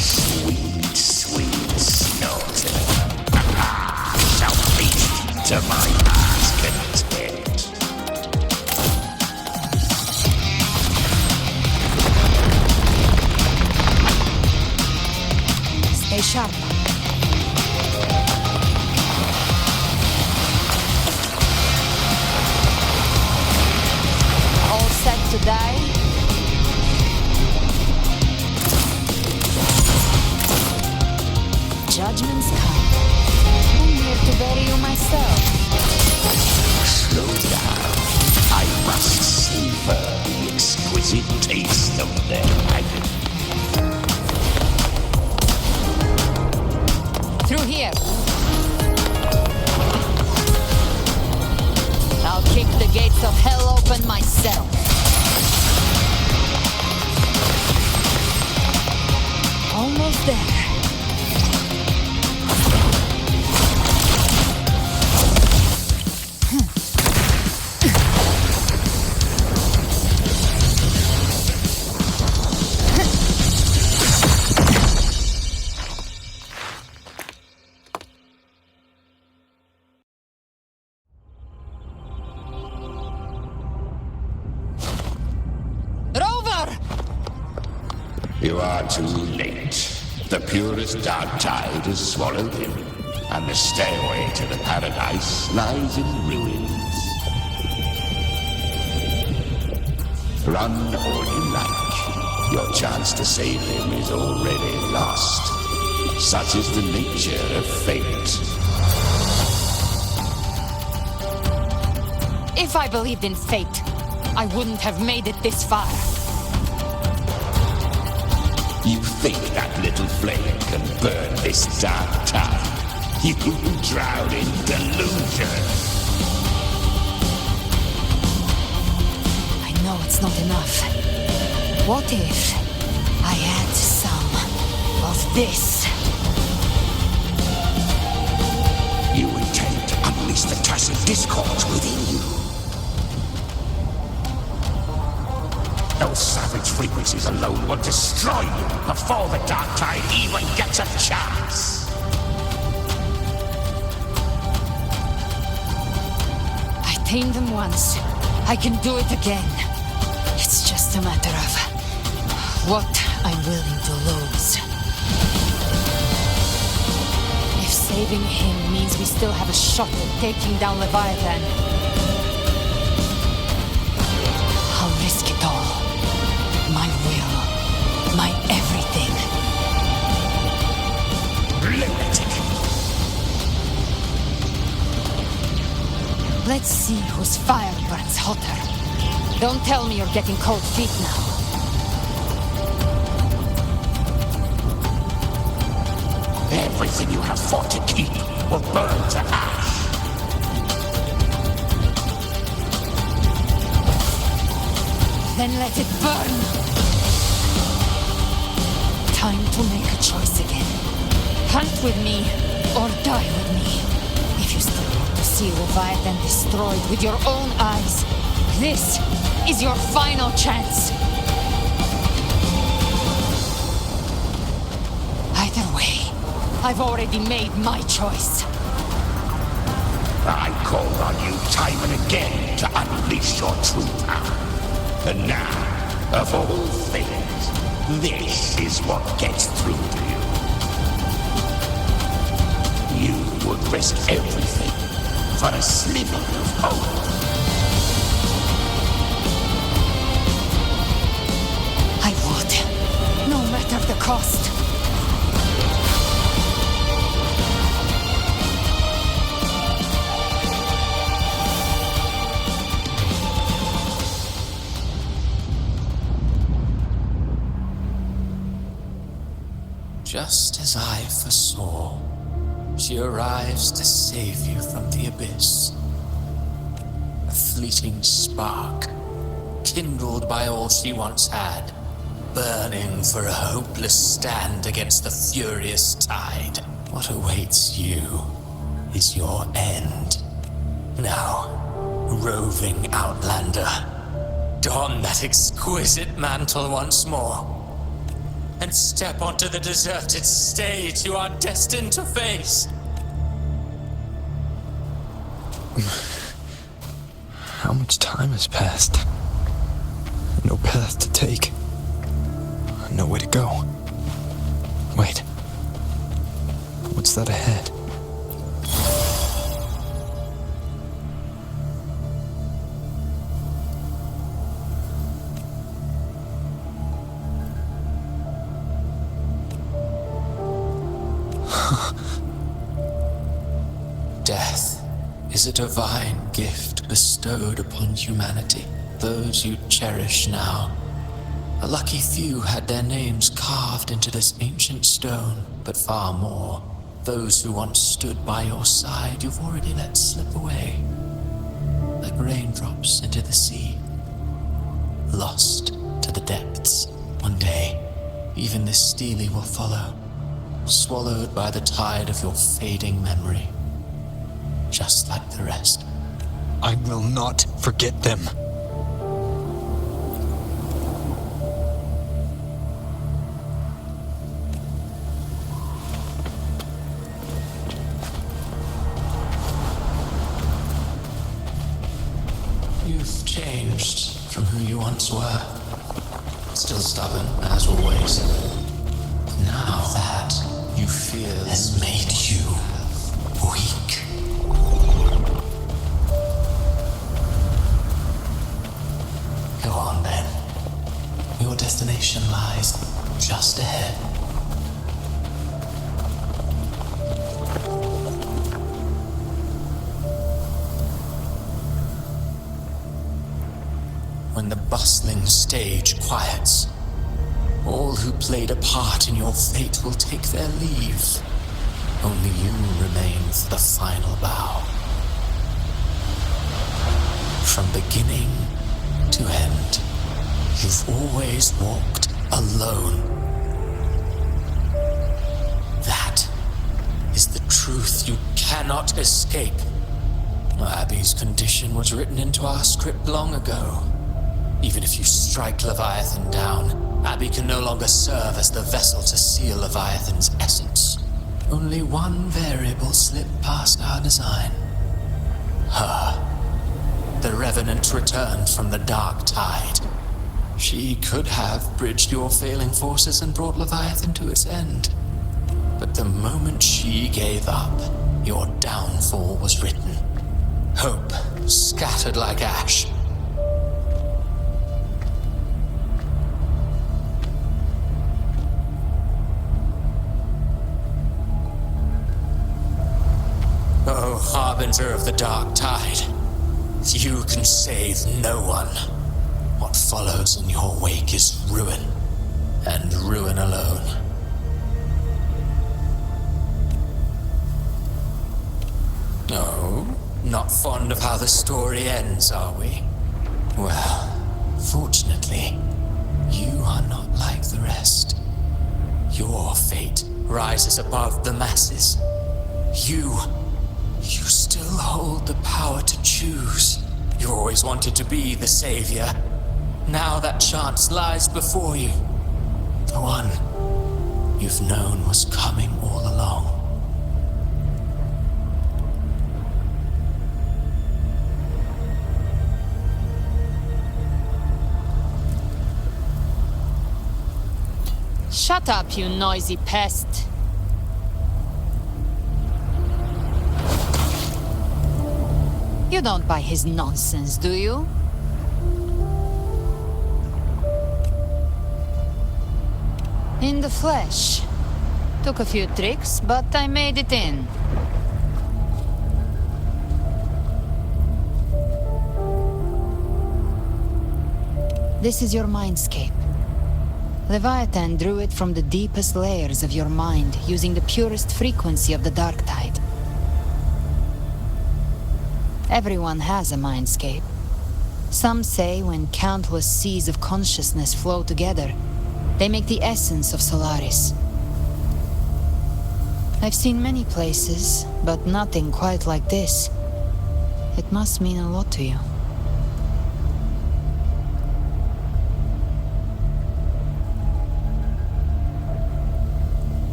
Sweet, sweet Snorter. Shall feast to my heart's content. Stay sharp. To die? Judgment's come. I'm here to bury you myself. Slow down. I must savor the exquisite taste of their agony. Through here. I'll kick the gates of hell open myself. Almost there. You are too late. The purest dark tide is swallowed in, and the stairway to the paradise lies in ruins. Run all you like. Your chance to save him is already lost. Such is the nature of fate. If I believed in fate, I wouldn't have made it this far. You think that little flame can burn this dark tide? You drown in delusion. I know it's not enough. What if I add some of this? You intend to unleash the tacit discords within you. Those savage frequencies alone will destroy you before the Dark Tide even gets a chance. I tamed them once. I can do it again. It's just a matter of what I'm willing to lose. If saving him means we still have a shot at taking down Leviathan, I'll risk it all. My will, my everything. Lunatic. Let's see whose fire burns hotter. Don't tell me you're getting cold feet now. Everything you have fought to keep will burn to ash. Then let it burn! Time to make a choice again. Hunt with me, or die with me. If you still want to see Leviathan destroyed with your own eyes, this is your final chance. Either way, I've already made my choice. I called on you time and again to unleash your true power. And now, of all things, this is what gets through to you. You would risk everything for a sliver of hope. I would, no matter the cost. Just as I foresaw, she arrives to save you from the abyss. A fleeting spark, kindled by all she once had, burning for a hopeless stand against the furious tide. What awaits you is your end. Now, roving outlander, don that exquisite mantle once more, and step onto the deserted stage you are destined to face. How much time has passed? No path to take. Nowhere to go. Wait. What's that ahead? Death is a divine gift bestowed upon humanity. Those you cherish now, a lucky few had their names carved into this ancient stone, but far more, those who once stood by your side you've already let slip away, like raindrops into the sea, lost to the depths. One day, even this Steely will follow, swallowed by the tide of your fading memory. Just like the rest. I will not forget them. You've changed from who you once were. Still stubborn, as always. Now that you fear has made you weak. Go on then. Your destination lies just ahead. When the bustling stage quiets, all who played a part in your fate will take their leave. Only you remain for the final bow. From beginning to end, You've always walked alone. That is the truth you cannot escape. Abby's condition was written into our script long ago. Even if you strike Leviathan down, Abby can no longer serve as the vessel to seal Leviathan's essence. Only one variable slipped past our design. Her. The Revenant returned from the Dark Tide. She could have bridged your failing forces and brought Leviathan to its end. But the moment she gave up, your downfall was written. Hope scattered like ash. Oh, harbinger of the Dark Tide, you can save no one. What follows in your wake is ruin, and ruin alone. No, not fond of how the story ends, are we? Well, fortunately, you are not like the rest. Your fate rises above the masses. You still hold the power to choose. You always wanted to be the savior. Now that chance lies before you. The one you've known was coming all along. Shut up, you noisy pest. You don't buy his nonsense, do you? In the flesh. Took a few tricks, but I made it in. This is your mindscape. Leviathan drew it from the deepest layers of your mind, using the purest frequency of the Dark Tide. Everyone has a mindscape. Some say when countless seas of consciousness flow together, they make the essence of Solaris. I've seen many places, but nothing quite like this. It must mean a lot to you.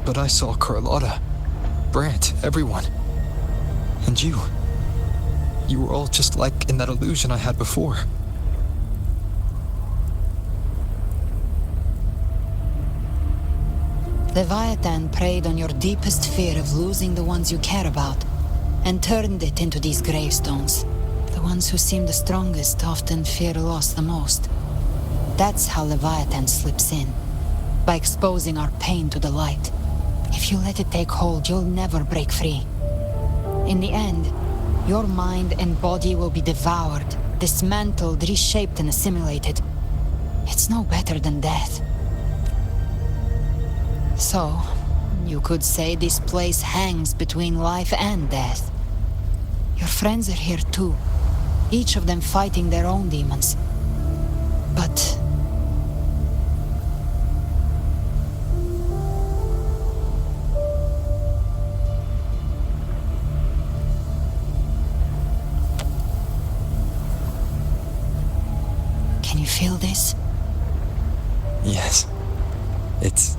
But I saw Carlotta, Brant, everyone. And you. You were all just like in that illusion I had before. Leviathan preyed on your deepest fear of losing the ones you care about, and turned it into these gravestones. The ones who seem the strongest often fear loss the most. That's how Leviathan slips in, by exposing our pain to the light. If you let it take hold, you'll never break free. In the end, your mind and body will be devoured, dismantled, reshaped, and assimilated. It's no better than death. So, you could say this place hangs between life and death. Your friends are here too, each of them fighting their own demons. But can you feel this? Yes. It's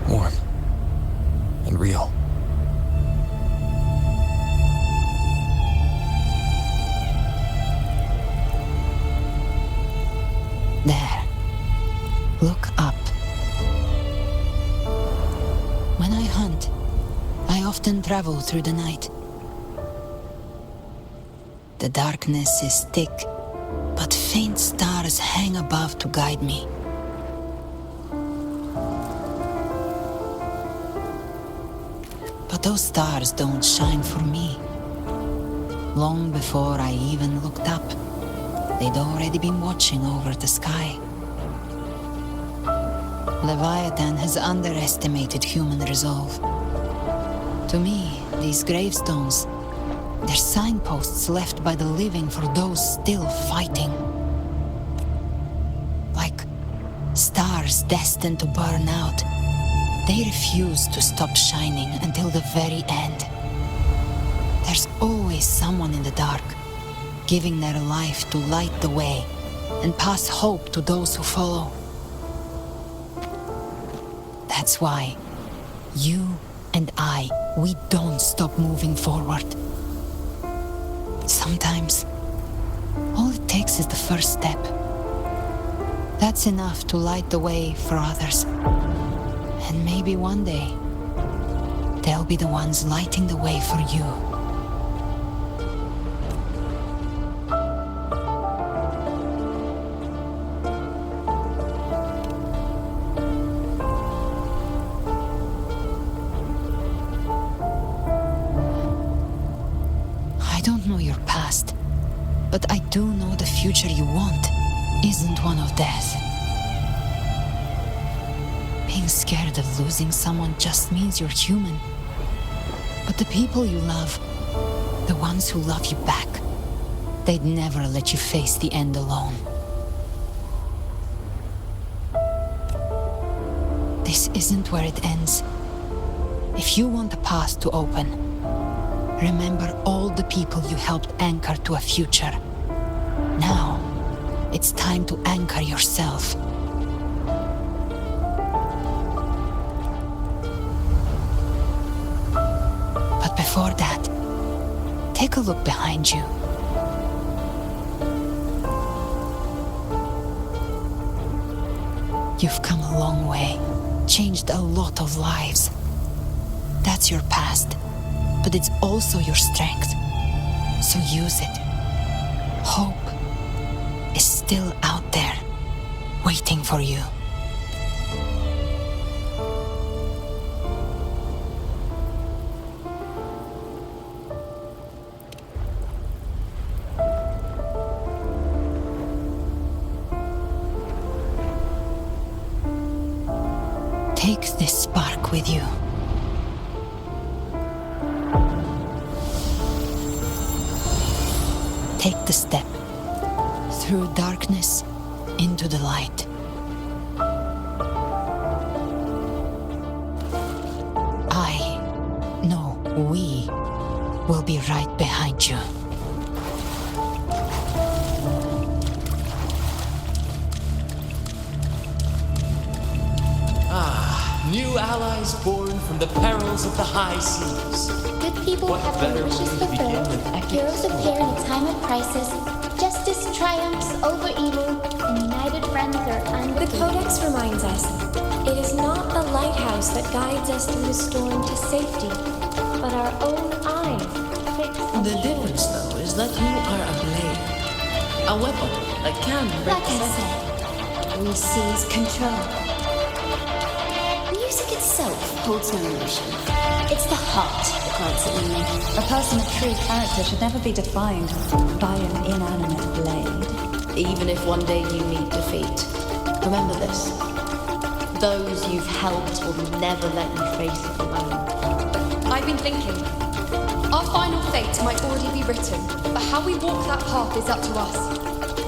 warm and real. There. Look up. When I hunt, I often travel through the night. The darkness is thick, but faint stars hang above to guide me. But those stars don't shine for me. Long before I even looked up, they'd already been watching over the sky. Leviathan has underestimated human resolve. To me, these gravestones, They're signposts left by the living for those still fighting. Like stars destined to burn out. They refuse to stop shining until the very end. There's always someone in the dark, giving their life to light the way and pass hope to those who follow. That's why you and I, we don't stop moving forward. Sometimes, all it takes is the first step. That's enough to light the way for others. And maybe one day, they'll be the ones lighting the way for you. I don't know your past, but I do know the future you want isn't one of death. Being scared of losing someone just means you're human. But the people you love, the ones who love you back, they'd never let you face the end alone. This isn't where it ends. If you want the path to open, remember all the people you helped anchor to a future. Now, it's time to anchor yourself. But before that, take a look behind you. You've come a long way, changed a lot of lives. That's your past, but it's also your strength. So use it. Hope is still out there, waiting for you. Take this spark with you. Take the step through darkness into the light. We will be right behind you. New allies born from the perils of the high seas. Good people What have better their wishes way to begin fulfilled. than Heroes appear in a time of crisis. Justice triumphs over evil, and united friends are undefeated. The Codex reminds us, it is not the lighthouse that guides us through the storm to safety, but our own eyes fixed on The difference, though, is that you are a blade. A weapon that can break Like I said, we seize control. Music itself holds no emotion. It's the heart that grants it meaning. A person of true character should never be defined by an inanimate blade. Even if one day you meet defeat, remember this. Those you've helped will never let you face it alone. I've been thinking. Our final fate might already be written, but how we walk that path is up to us.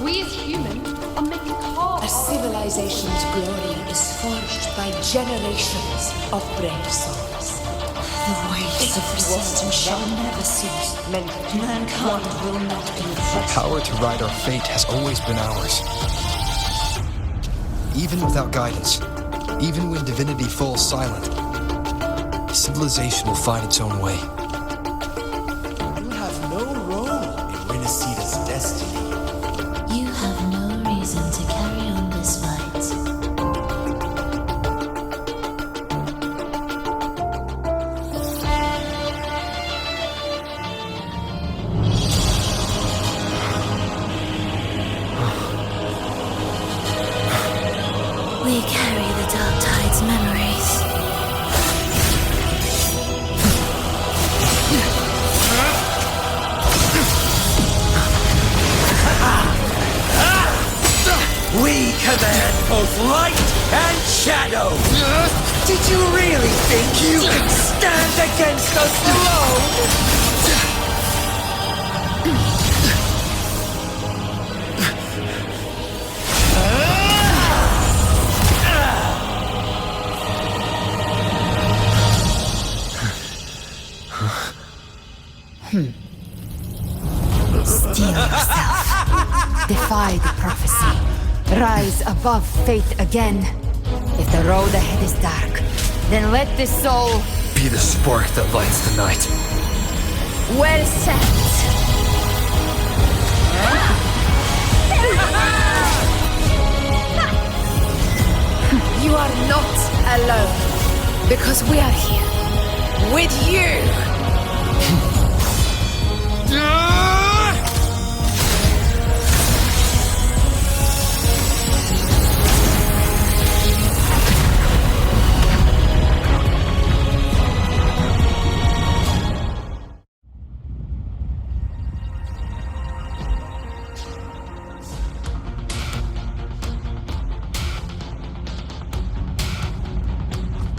We as humans are making cards. A civilization's glory is forged by generations of brave souls. The waves of resistance shall never cease. Mankind will not be The power to ride our fate has always been ours. Even without guidance, even when divinity falls silent, civilization will find its own way. You have no role in Renacita's destiny. You have no reason to carry on this fight. We carry the Dark Tide's memories. We command both light and shadow! Did you really think you could stand against us alone? Defy the prophecy. Rise above fate again. If the road ahead is dark, then let this soul be the spark that lights the night. Well said. You are not alone, because we are here with you.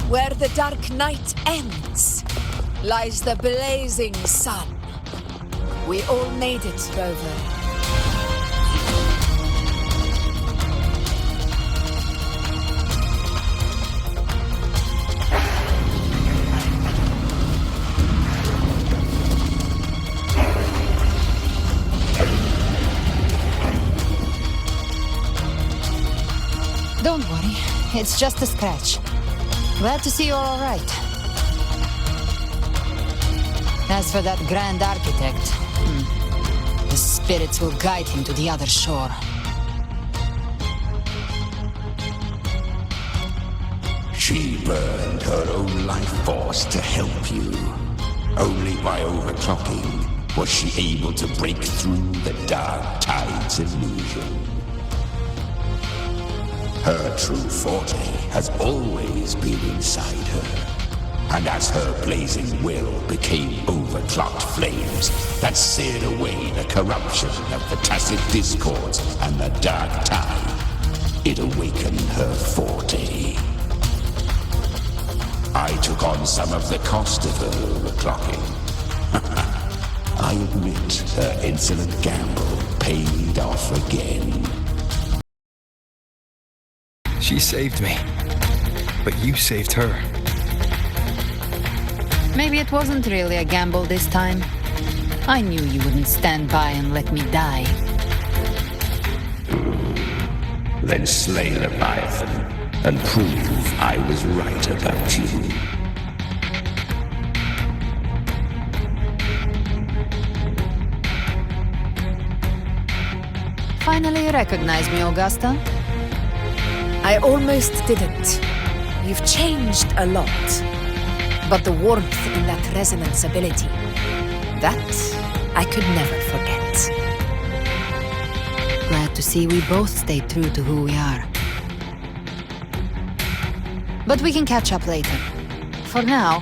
Where the dark night ends, lies the blazing sun. We all made it, Rover. Don't worry, it's just a scratch. Glad to see you're all right. As for that Grand Architect, the spirits will guide him to the other shore. She burned her own life force to help you. Only by overclocking was she able to break through the Dark Tide's illusion. Her true forte has always been inside her. And as her blazing will became overclocked flames that seared away the corruption of the tacit discords and the Dark Tide, it awakened her forte. I took on some of the cost of her overclocking. I admit her insolent gamble paid off again. She saved me, but you saved her. Maybe it wasn't really a gamble this time. I knew you wouldn't stand by and let me die. Then slay Leviathan and prove I was right about you. Finally you recognize me, Augusta? I almost didn't. You've changed a lot. But the warmth in that resonance ability, that I could never forget. Glad to see we both stayed true to who we are. But we can catch up later. For now,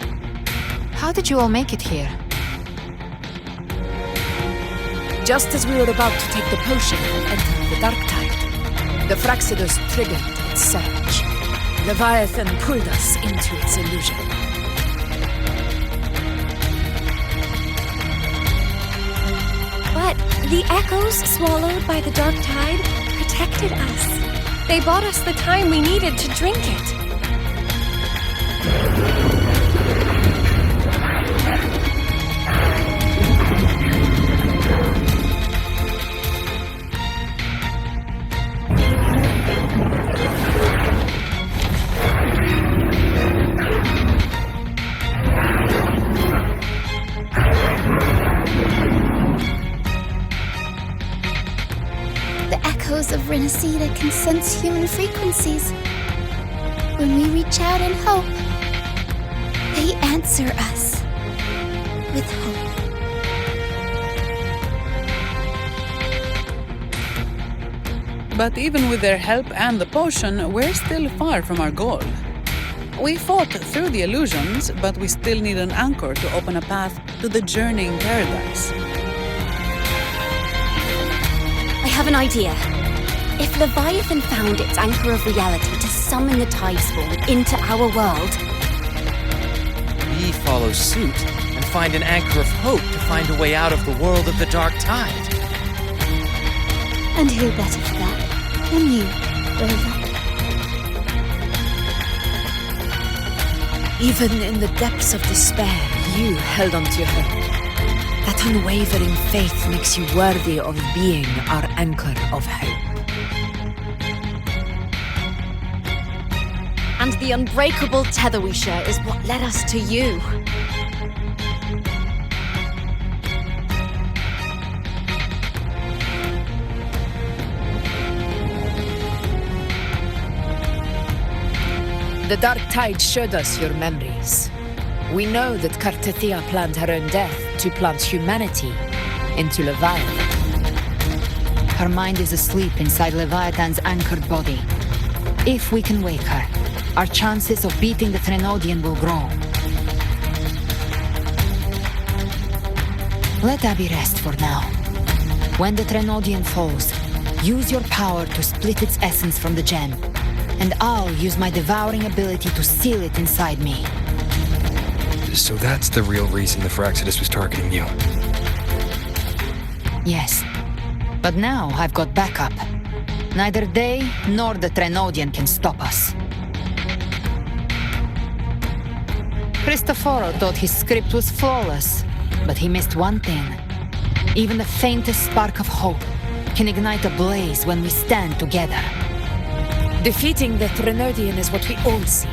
how did you all make it here? Just as we were about to take the potion and enter the Dark Tide, the Fraxidus triggered its surge. Leviathan pulled us into its illusion. But the echoes swallowed by the Dark Tide protected us. They bought us the time we needed to drink it. Of Renacida can sense human frequencies. When we reach out in hope, they answer us with hope. But even with their help and the potion, we're still far from our goal. We fought through the illusions, but we still need an anchor to open a path to the journeying paradise. I have an idea. If Leviathan found its anchor of reality to summon the Tidespawn into our world, we follow suit and find an anchor of hope to find a way out of the world of the Dark Tide. And who better for that than you, Rover? Even in the depths of despair, you held on to your hope. That unwavering faith makes you worthy of being our anchor of hope. And the unbreakable tether we share is what led us to you. The Dark Tide showed us your memories. We know that Kartithia planned her own death to plant humanity into Leviathan. Her mind is asleep inside Leviathan's anchored body. If we can wake her, our chances of beating the Threnodian will grow. Let Abby rest for now. When the Threnodian falls, use your power to split its essence from the gem, and I'll use my devouring ability to seal it inside me. So that's the real reason the Phyrexidus was targeting you. Yes. But now I've got backup. Neither they nor the Threnodian can stop us. Cristoforo thought his script was flawless, but he missed one thing. Even the faintest spark of hope can ignite a blaze when we stand together. Defeating the Threnodian is what we all see.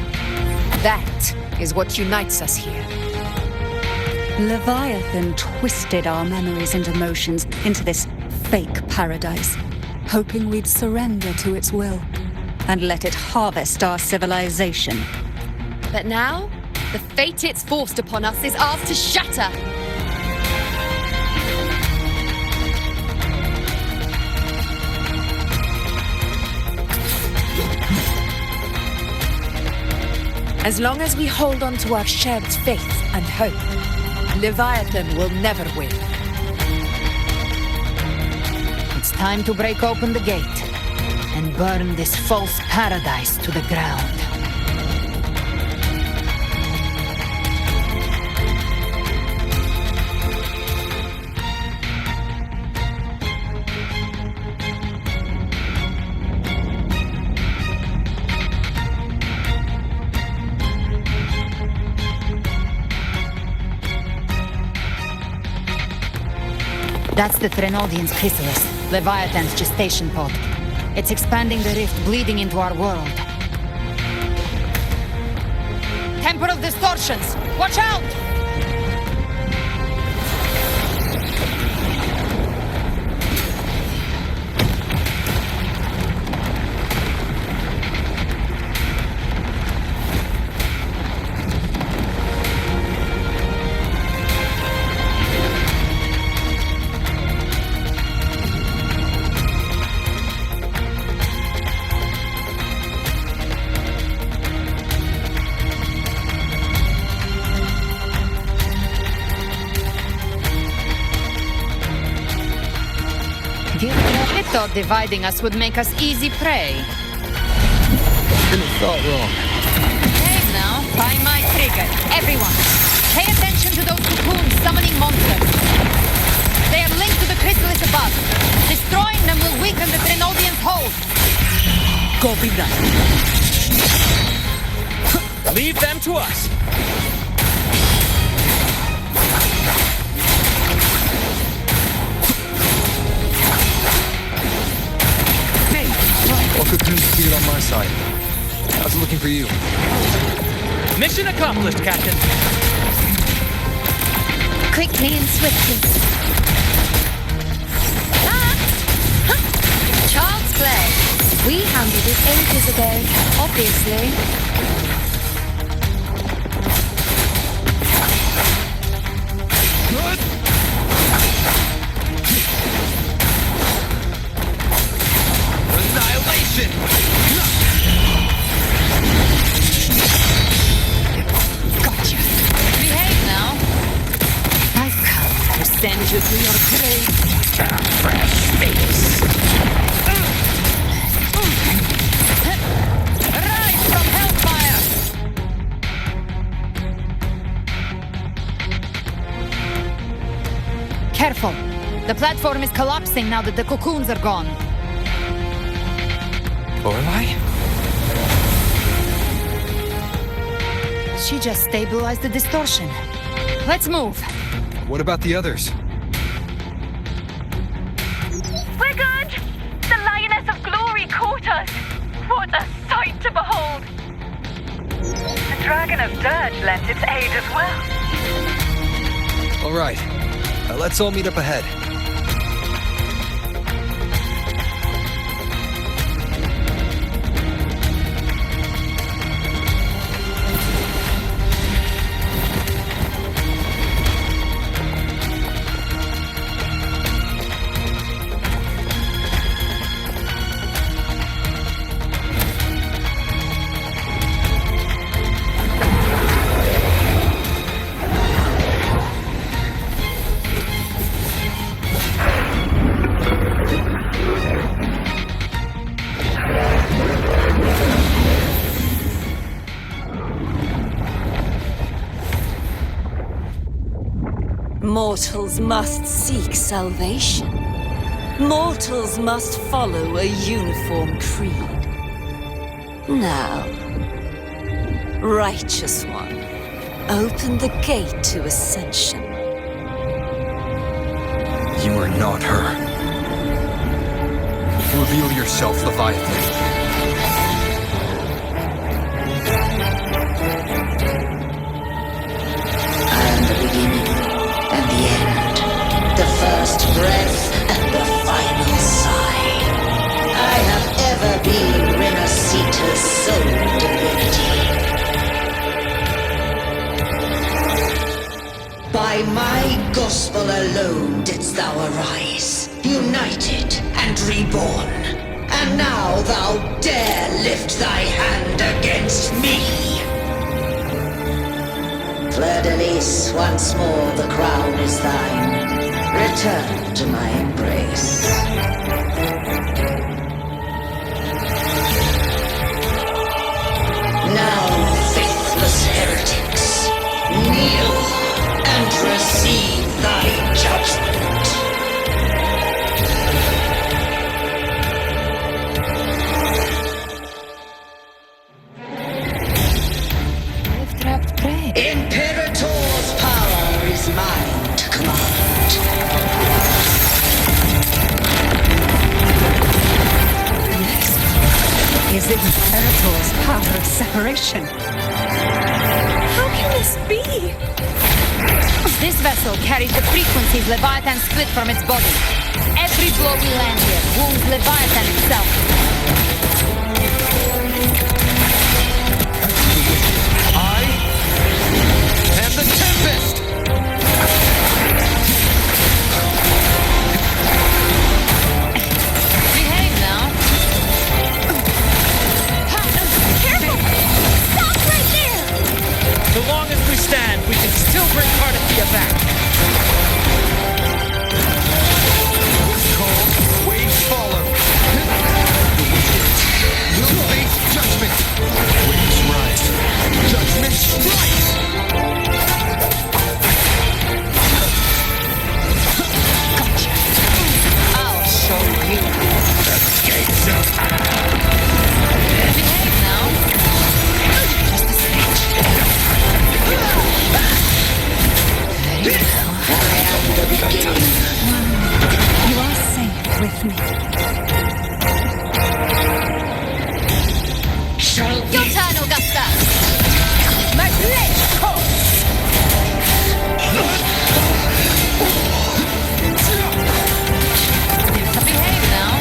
That is what unites us here. Leviathan twisted our memories and emotions into this fake paradise, hoping we'd surrender to its will and let it harvest our civilization. But now, the fate it's forced upon us is ours to shatter. As long as we hold on to our shared faith and hope, Leviathan will never win. It's time to break open the gate and burn this false paradise to the ground. That's the Threnodian's chrysalis, Leviathan's gestation pod. It's expanding the rift, bleeding into our world. Temporal distortions! Watch out! I thought dividing us would make us easy prey. Couldn't have thought wrong. Behave now. By my trigger. Everyone, pay attention to those cocoons summoning monsters. They are linked to the chrysalis above. Destroying them will weaken the Threnodian's hold. Copy that. Leave them to us. All cocoons cleared on my side. How's it looking for you? Mission accomplished, Captain. Quickly and swiftly. Child's play. We handled it ages ago, obviously. Annihilation! Gotcha. Behave now. I've come to send you to your grave. Fresh face! Rise from hellfire! Careful. The platform is collapsing now that the cocoons are gone. Lorelei? She just stabilized the distortion. Let's move. What about the others? of Dirge lent its aid as well. All right. Let's all meet up ahead. Mortals must seek salvation. Mortals must follow a uniform creed. Now, Righteous One, open the gate to ascension. You are not her. Reveal yourself, Leviathan. I am the beginning and the end, the first breath and the final sigh. I have ever been Renacita's sole divinity. By my gospel alone didst thou arise, united and reborn. And now thou dare lift thy hand against me. Fleur-de-Lis, once more the crown is thine. Return to my embrace. Now, faithless heretics, kneel and receive thy judgment. Imperator's power is mine to command. Yes. Is it Imperator's power of separation? How can this be? This vessel carries the frequencies Leviathan split from its body. Every blow we land here wounds Leviathan itself. And the Tempest! Behave now. Careful! Stop right there! So long as we stand, we can still bring Cardathia back. Cold, waves follow. You'll face judgment. Waves rise. Judgment strikes! I'll show you. The gates of Behave now. Just a snitch. I am the beginning. You are safe with me. Your turn, Augusta. My blade calls. Behave now.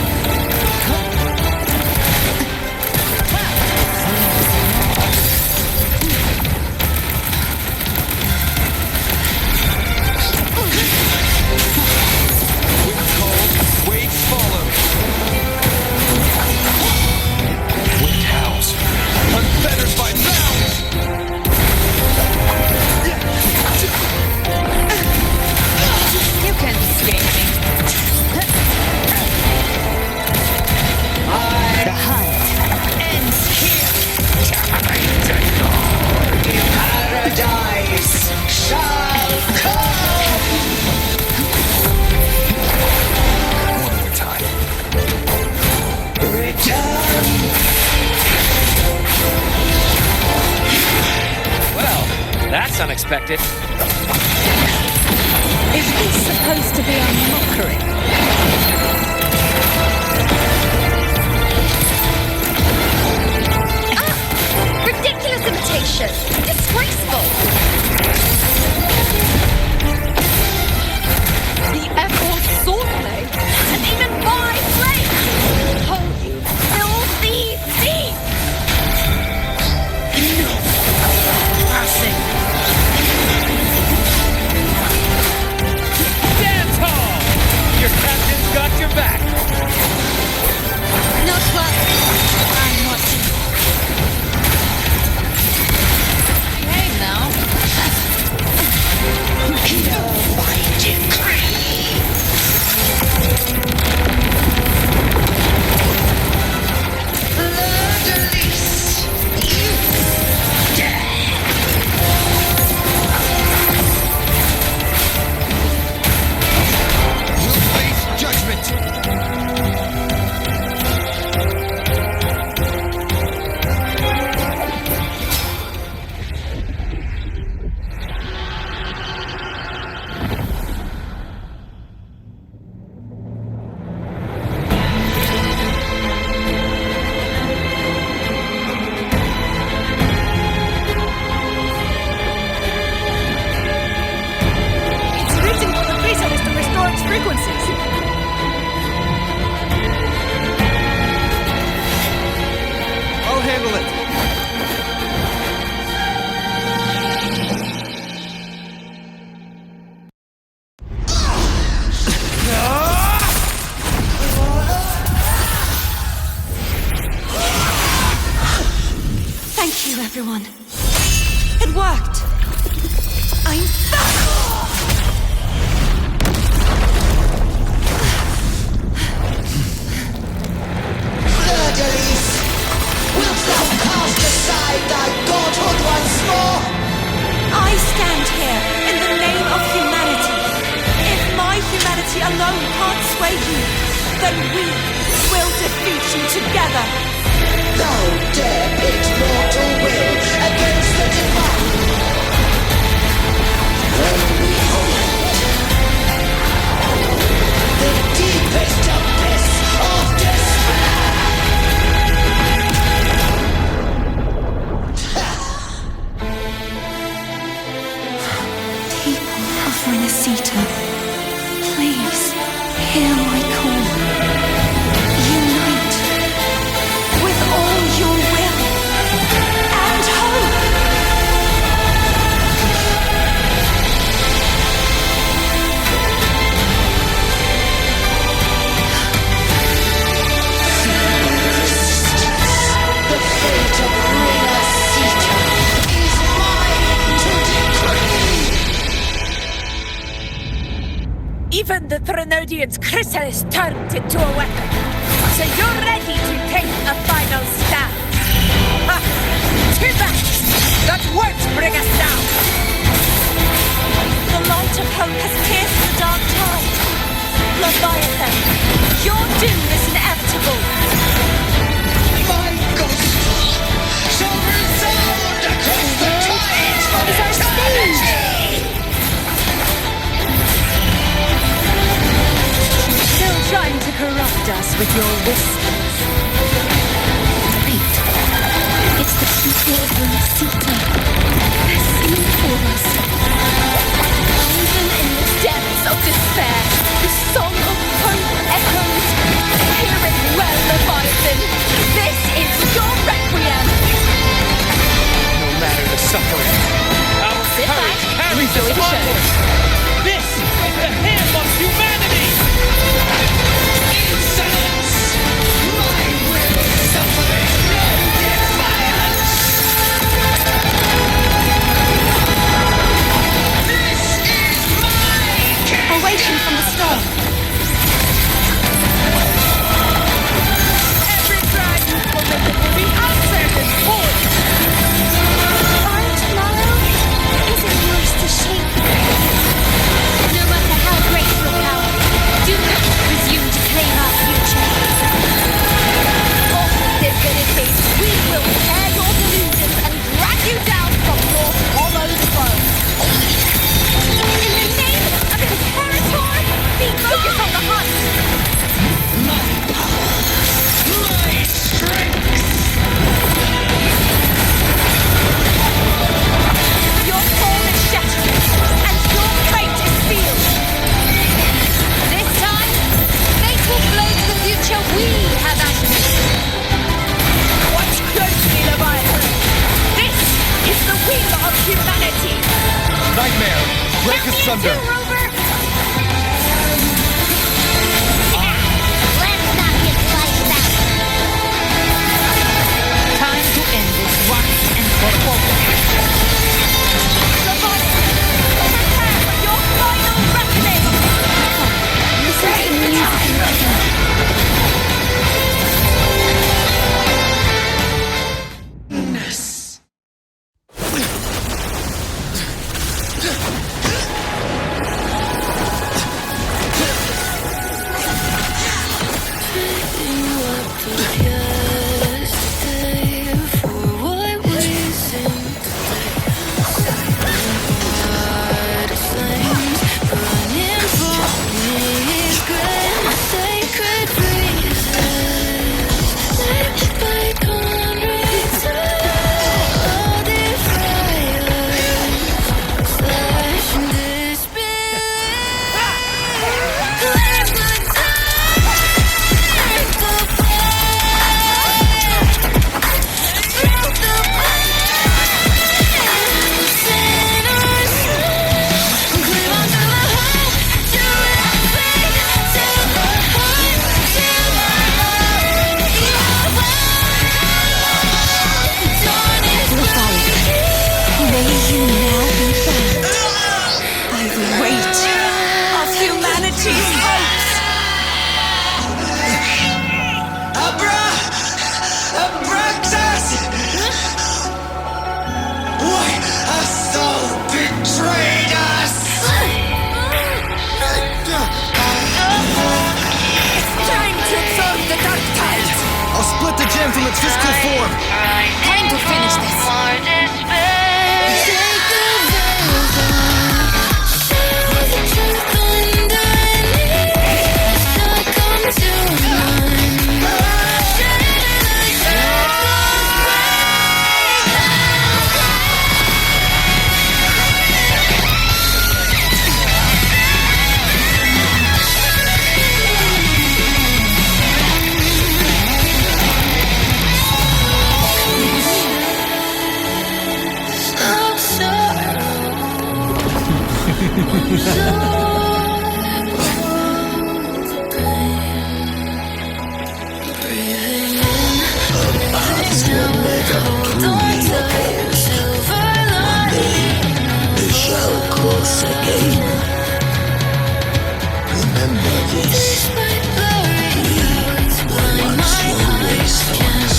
waves follow. Wind howls. Unfettered by bounds! You can't escape me. The hunt ends here. Paradise shall come! One more time. Return! Well, that's unexpected. Is this supposed to be a mockery? Ridiculous imitation! Disgrace! everyone. It worked! I'm back! Verdalis, wilt thou cast aside thy godhood once more? I stand here in the name of humanity. If my humanity alone can't sway you, then we will defeat you together. Thou dare pit mortal will against the divine. When we hold the deepest abyss of despair. People of Renacita, please hear my call. Unite with all your will and hope. The fate of Renacita is mine to decree. Even the Threnodian's chrysalis turned into a weapon. So you're ready to take a final stand. Ha! Too bad! That won't bring us down! The light of hope has pierced the dark tide. Leviathan, your doom is inevitable. My ghost shall resound across the tides of eternity! Still trying to corrupt us with your whispers. Wait. It's the people of Renacita. They're singing for us. Even in the depths of despair, the song of hope echoes. Hear it well, Leviathan. This is your requiem. No matter the suffering, our Sit back courage and carries enjoy us the show. onward. This is the hymn of humanity! Insolence! My will suffering no defiance! This is my case! Awaiting from the storm. Every drive you commit will be answered in full! Aren't tomorrow? Is it yours to shape? No matter how great your power, do not presume to claim our future. Of divinity, we will tear your delusions and drag you down from your hollowed throne! In the name of the Imperator, be focused on the hunt. My power! My strength! Your form is shattered, and your fate is sealed. This time, fate will flow to the future we have animated. Watch closely, Leviathan! This is the wheel of humanity! Nightmare, break asunder. Let's not get sliced out. Time to end this once and for all. Leviathan, prepare for your final reckoning. Listen to the music. humanity's hopes! Abraxas! Why hast thou betrayed us? It's time to absorb the dark tide! I'll split the gem from its physical form! Time to finish this! They shall cross again. Remember this. We were once your wastelands.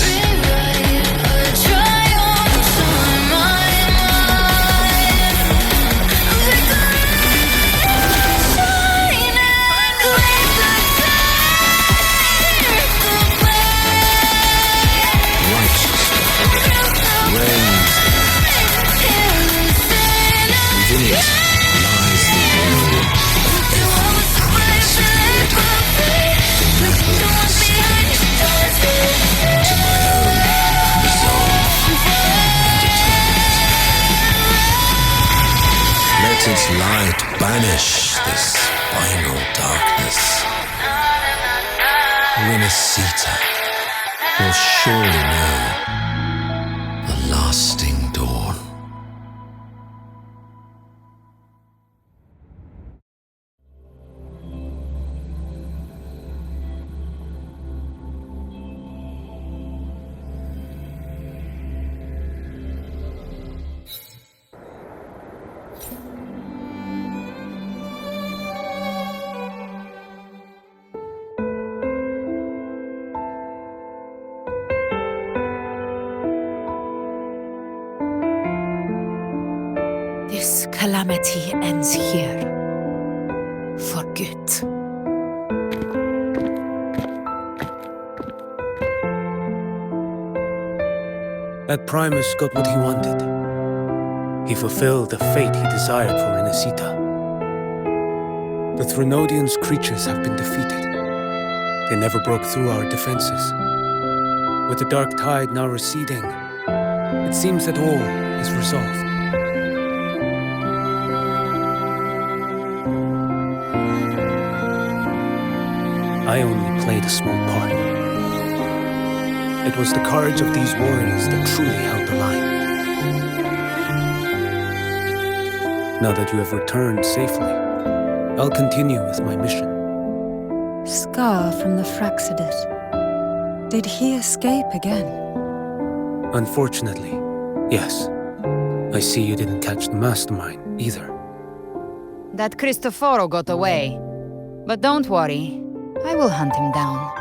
Let its light banish this final darkness. Renacita will surely know the lasting dawn. This calamity ends here. For good. That Primus got what he wanted. He fulfilled the fate he desired for Renacita. The Threnodians' creatures have been defeated. They never broke through our defenses. With the dark tide now receding, it seems that all is resolved. I only played a small part. It was the courage of these warriors that truly held the line. Now that you have returned safely, I'll continue with my mission. Scar from the Fraxidus. Did he escape again? Unfortunately, yes. I see you didn't catch the mastermind either. That Cristoforo got away. But don't worry, I will hunt him down.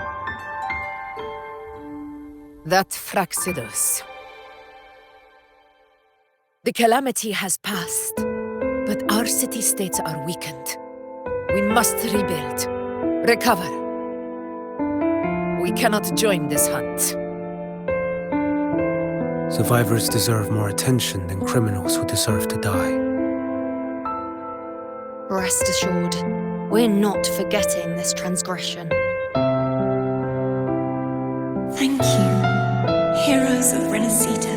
That Fraxidus. The calamity has passed, but our city-states are weakened. We must rebuild, recover. We cannot join this hunt. Survivors deserve more attention than criminals who deserve to die. Rest assured, we're not forgetting this transgression. Thank you, heroes of Renacita.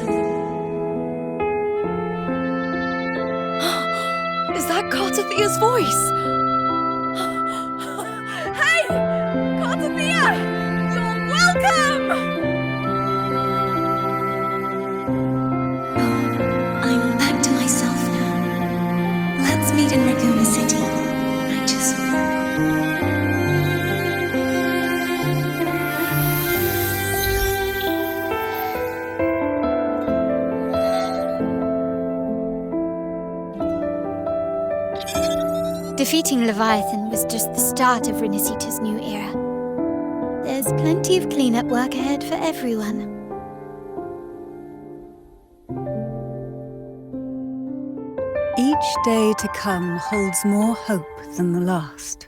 Is that Cartathia's voice? Hey! Cartathia! You're welcome! I'm back to myself now. Let's meet in Raguna City. I just... Defeating Leviathan was just the start of Renacita's new era. There's plenty of cleanup work ahead for everyone. Each day to come holds more hope than the last.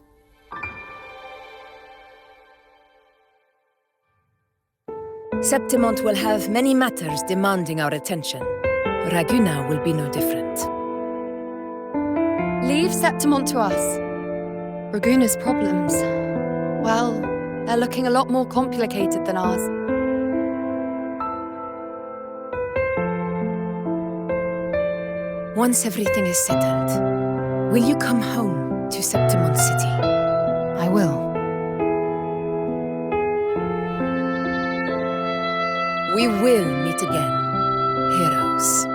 Septimont will have many matters demanding our attention. Raguna will be no different. Leave Septimont to us. Raguna's problems, well, they're looking a lot more complicated than ours. Once everything is settled, will you come home to Septimont City? I will. We will meet again, heroes.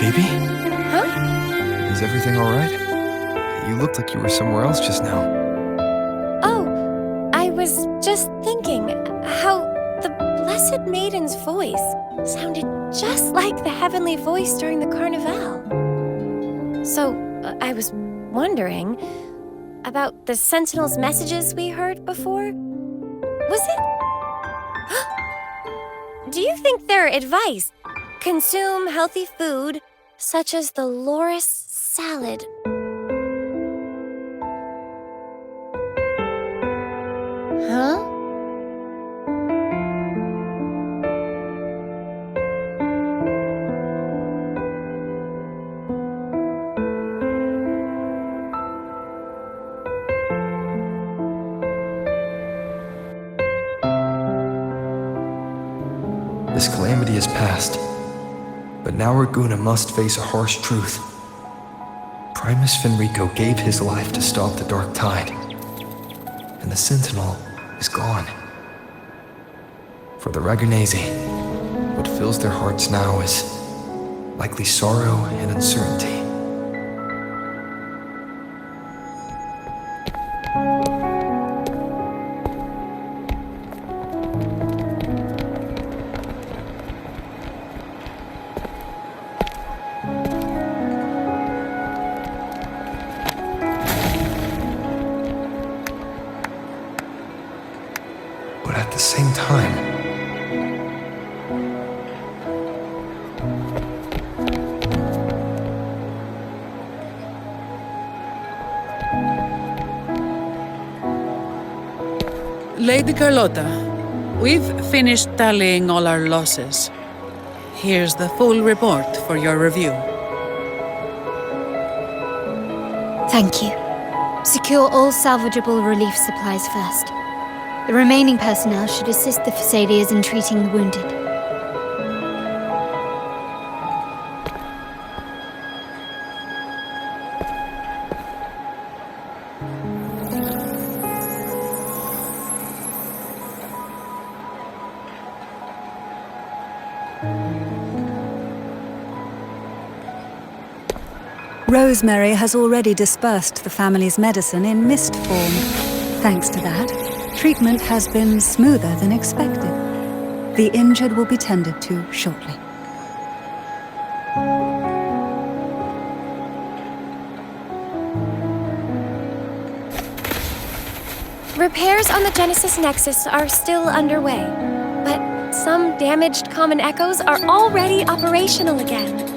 Phoebe? Huh? Is everything alright? You looked like you were somewhere else just now. Oh, I was just thinking how the Blessed Maiden's voice sounded just like the heavenly voice during the Carnival. So, I was wondering about the Sentinel's messages we heard before. Was it? Do you think their advice? Consume healthy food, such as the Loris salad. Huh? This calamity is past, but now Raguna must face a harsh truth. Primus Fenrico gave his life to stop the Dark Tide, and the Sentinel is gone. For the Ragunesi, what fills their hearts now is likely sorrow and uncertainty. But at the same time, Lady Carlotta, we've finished tallying all our losses. Here's the full report for your review. Thank you. Secure all salvageable relief supplies first. The remaining personnel should assist the Phasaelians in treating the wounded. Rosemary has already dispersed the family's medicine in mist form. Thanks to that, treatment has been smoother than expected. The injured will be tended to shortly. Repairs on the Genesis Nexus are still underway, but some damaged Common Echoes are already operational again.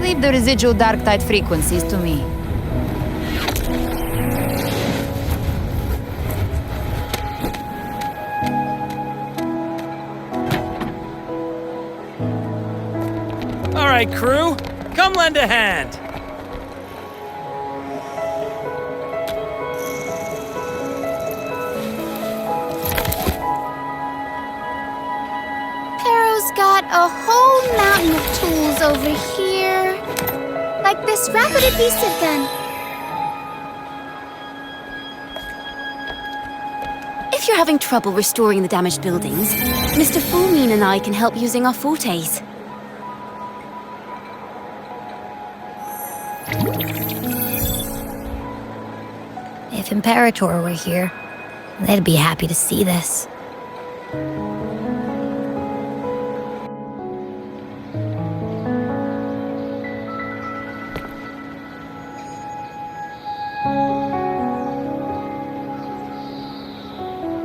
Leave the residual dark tide frequencies to me. All right, crew, come lend a hand. Pero's got a whole mountain of tools over here. Like this rapid adhesive gun. If you're having trouble restoring the damaged buildings, Mr. Fulmine and I can help using our fortes. If Imperator were here, they'd be happy to see this.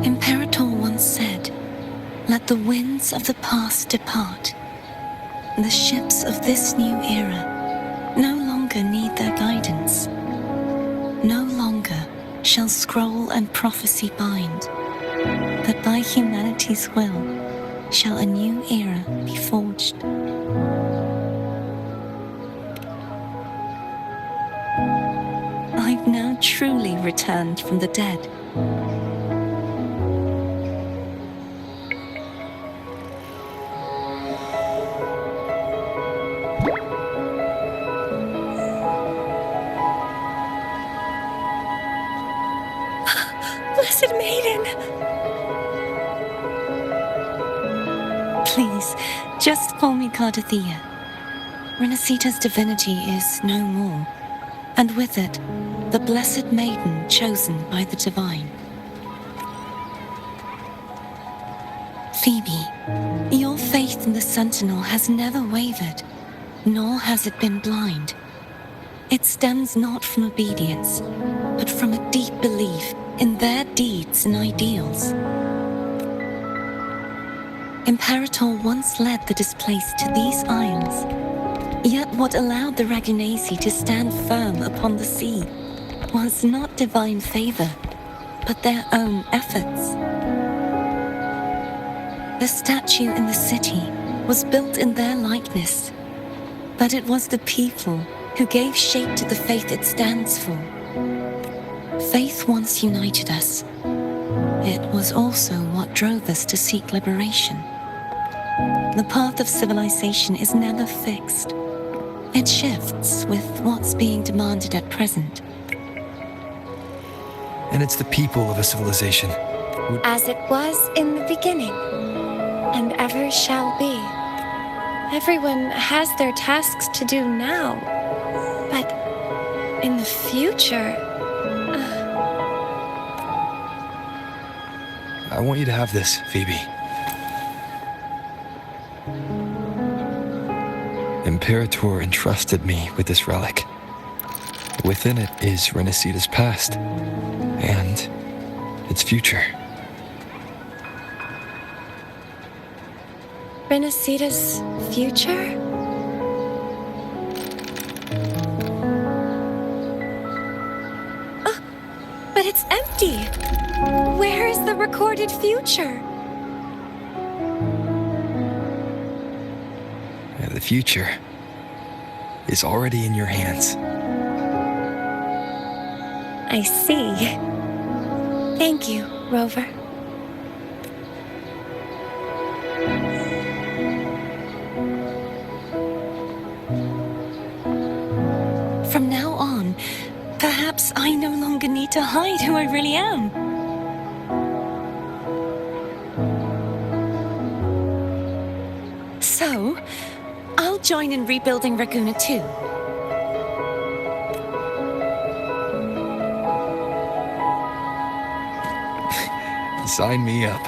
Imperator once said, "Let the winds of the past depart. The ships of this new era no longer need their guidance. No longer shall scroll and prophecy bind, that by humanity's will shall a new era be forged." I've now truly returned from the dead. Blessed Maiden! Please, just call me Cardathea. Renacita's divinity is no more, and with it, the Blessed Maiden chosen by the Divine. Phoebe, your faith in the Sentinel has never wavered, nor has it been blind. It stems not from obedience, but from a deep belief in their deeds and ideals. Imperator once led the displaced to these isles, yet what allowed the Ragunasi to stand firm upon the sea was not divine favor, but their own efforts. The statue in the city was built in their likeness, but it was the people who gave shape to the faith it stands for. Faith once united us. It was also what drove us to seek liberation. The path of civilization is never fixed. It shifts with what's being demanded at present. And it's the people of a civilization who... As it was in the beginning, and ever shall be. Everyone has their tasks to do now, but in the future... I want you to have this, Phoebe. Imperator entrusted me with this relic. Within it is Renacita's past, and its future. Renacita's future? But it's empty! Where is the recorded future? The future is already in your hands. I see. Thank you, Rover. From now on, perhaps I no longer need to hide who I really am. So, I'll join in rebuilding Raguna too. Sign me up.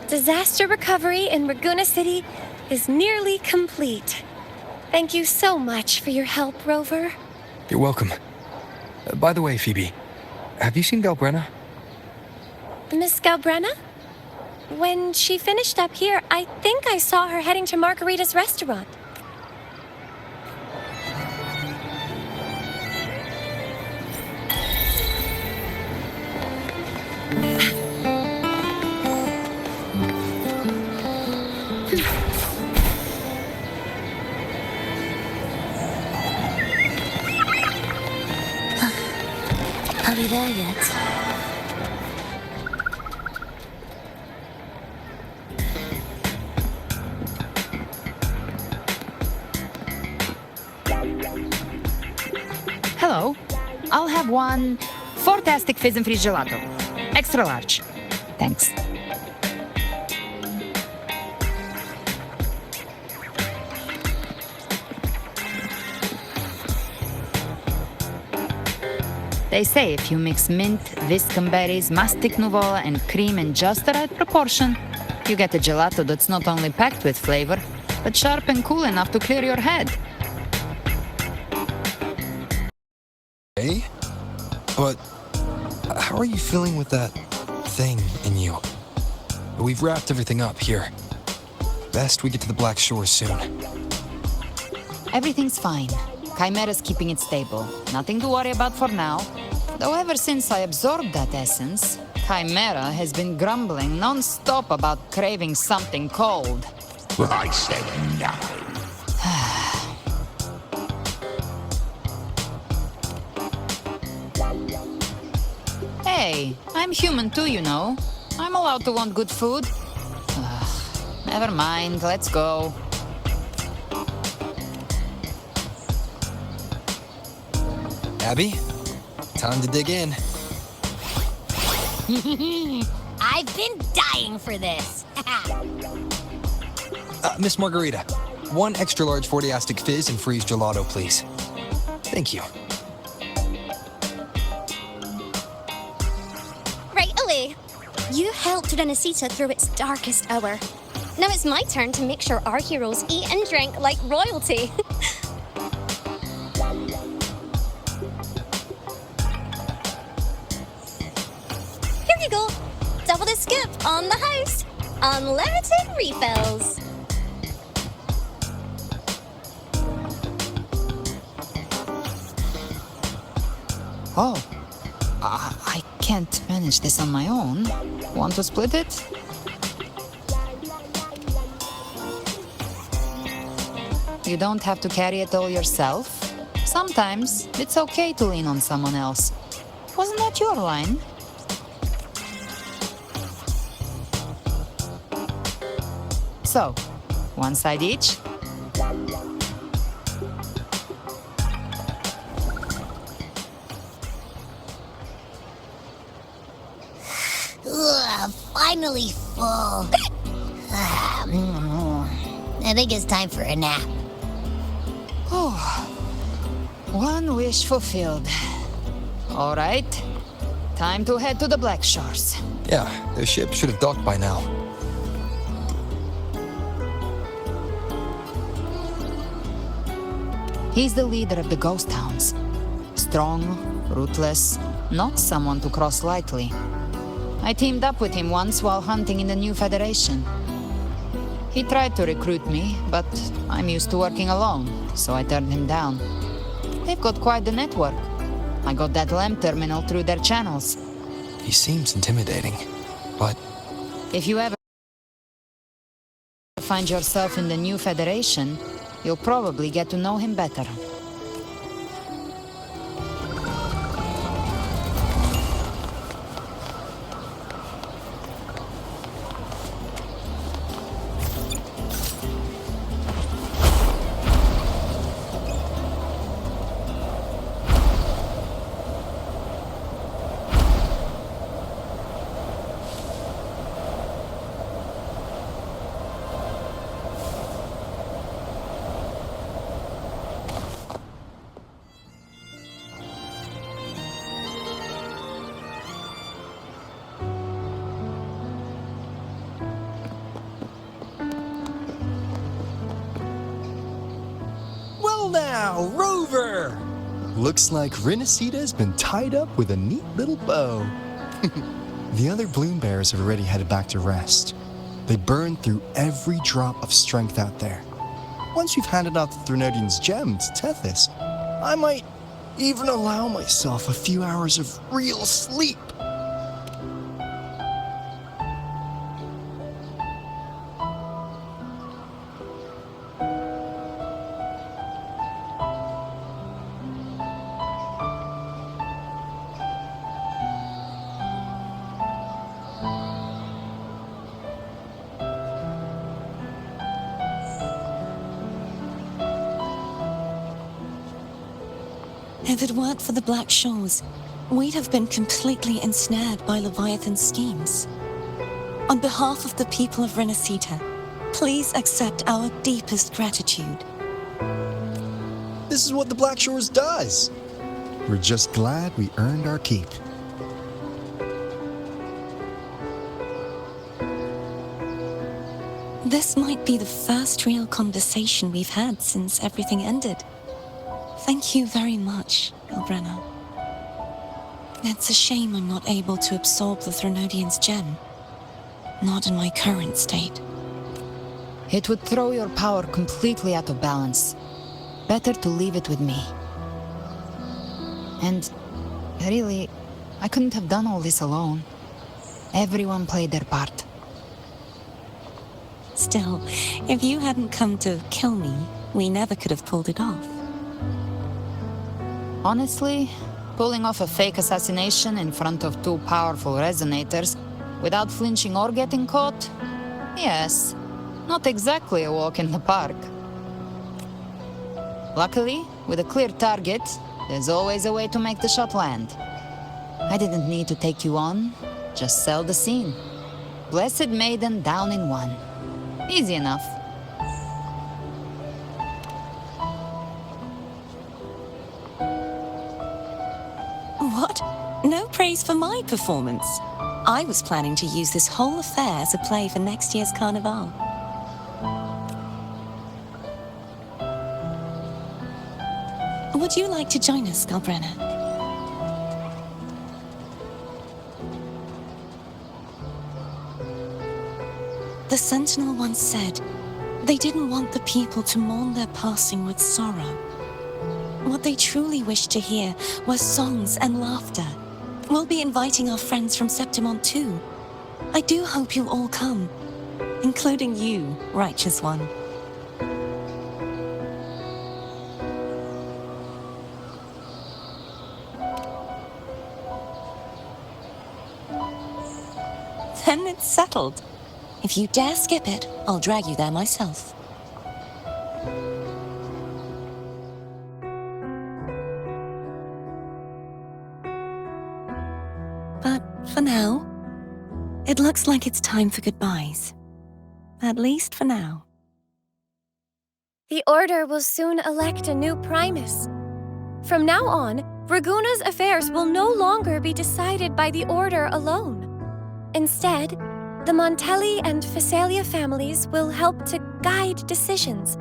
Disaster recovery in Raguna City is nearly complete. Thank you so much for your help, Rover. You're welcome. By the way, Phoebe, have you seen Galbrenna? Miss Galbrenna? When she finished up here, I think I saw her heading to Margarita's restaurant. Are we there yet? Hello. I'll have one fantastic fizz and freeze gelato. Extra large. Thanks. They say if you mix mint, Viscum berries, mastic nuvola, and cream in just the right proportion, you get a gelato that's not only packed with flavor, but sharp and cool enough to clear your head. Hey? But how are you feeling with that thing in you? We've wrapped everything up here. Best we get to the Black Shore soon. Everything's fine. Chimera's keeping it stable. Nothing to worry about for now. Though ever since I absorbed that essence, Chimera has been grumbling non-stop about craving something cold. I said nothing. Hey, I'm human too, you know. I'm allowed to want good food. Never mind, let's go. Abby, time to dig in. I've been dying for this. Miss Margarita, one extra large 40-astic fizz and freeze gelato, please. Thank you. Right away. You helped Renesita through its darkest hour. Now it's my turn to make sure our heroes eat and drink like royalty. Here you go. Double the scoop on the house. Unlimited refills. Oh, I can't manage this on my own. Want to split it? You don't have to carry it all yourself. Sometimes it's okay to lean on someone else. Wasn't that your line? So, one side each. Ugh, finally full. I think it's time for a nap. Oh, one wish fulfilled. All right, time to head to the Black Shores. Yeah, the ship should have docked by now. He's the leader of the Ghost Hounds. Strong, ruthless, not someone to cross lightly. I teamed up with him once while hunting in the New Federation. He tried to recruit me, but I'm used to working alone, so I turned him down. They've got quite the network. I got that LEM terminal through their channels. He seems intimidating, but... If you ever find yourself in the New Federation, you'll probably get to know him better. Wow, Rover! Looks like Renacita's been tied up with a neat little bow. The other Bloom Bears have already headed back to rest. They burned through every drop of strength out there. Once we've handed out the Threnodian's gem to Tethys, I might even allow myself a few hours of real sleep. If it weren't for the Black Shores, we'd have been completely ensnared by Leviathan's schemes. On behalf of the people of Renacita, please accept our deepest gratitude. This is what the Black Shores does. We're just glad we earned our keep. This might be the first real conversation we've had since everything ended. Thank you very much, Elbrenna. It's a shame I'm not able to absorb the Threnodian's gem. Not in my current state. It would throw your power completely out of balance. Better to leave it with me. And really, I couldn't have done all this alone. Everyone played their part. Still, if you hadn't come to kill me, we never could have pulled it off. Honestly, pulling off a fake assassination in front of two powerful resonators without flinching or getting caught? Yes, not exactly a walk in the park. Luckily, with a clear target, there's always a way to make the shot land. I didn't need to take you on, just sell the scene. Blessed Maiden down in one. Easy enough. What? No praise for my performance. I was planning to use this whole affair as a play for next year's Carnival. Would you like to join us, Galbrenna? The Sentinel once said they didn't want the people to mourn their passing with sorrow. What they truly wished to hear were songs and laughter. We'll be inviting our friends from Septimont too. I do hope you'll all come, including you, Righteous One. Then it's settled. If you dare skip it, I'll drag you there myself. But for now, it looks like it's time for goodbyes. At least for now. The Order will soon elect a new Primus. From now on, Raguna's affairs will no longer be decided by the Order alone. Instead, the Montelli and Phasalia families will help to guide decisions,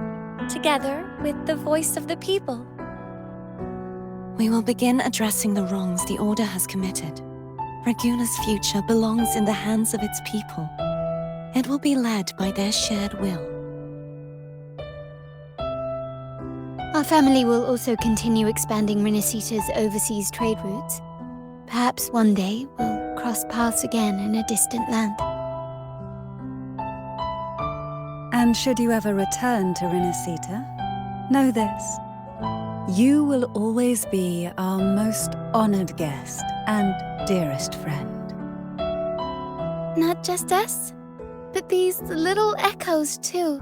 together with the voice of the people. We will begin addressing the wrongs the Order has committed. Raguna's future belongs in the hands of its people. It will be led by their shared will. Our family will also continue expanding Renacita's overseas trade routes. Perhaps one day we'll cross paths again in a distant land. And should you ever return to Renacita, know this. You will always be our most honored guest and dearest friend. Not just us, but these little echoes too.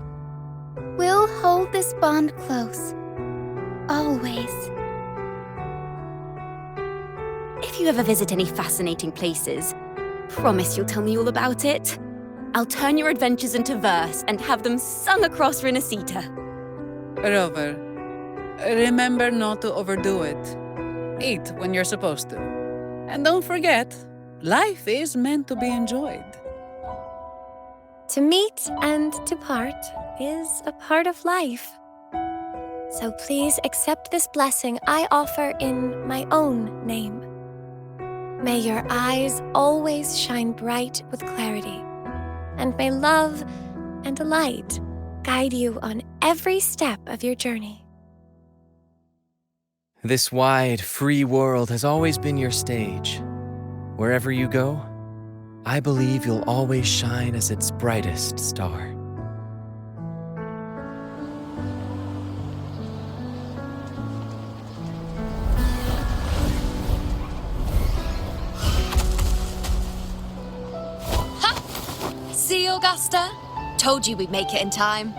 We'll hold this bond close. Always. If you ever visit any fascinating places, promise you'll tell me all about it. I'll turn your adventures into verse and have them sung across Renacita. Rover, remember not to overdo it. Eat when you're supposed to. And don't forget, life is meant to be enjoyed. To meet and to part is a part of life. So please accept this blessing I offer in my own name. May your eyes always shine bright with clarity, and may love and light guide you on every step of your journey. This wide, free world has always been your stage. Wherever you go, I believe you'll always shine as its brightest star. See, Augusta? Told you we'd make it in time.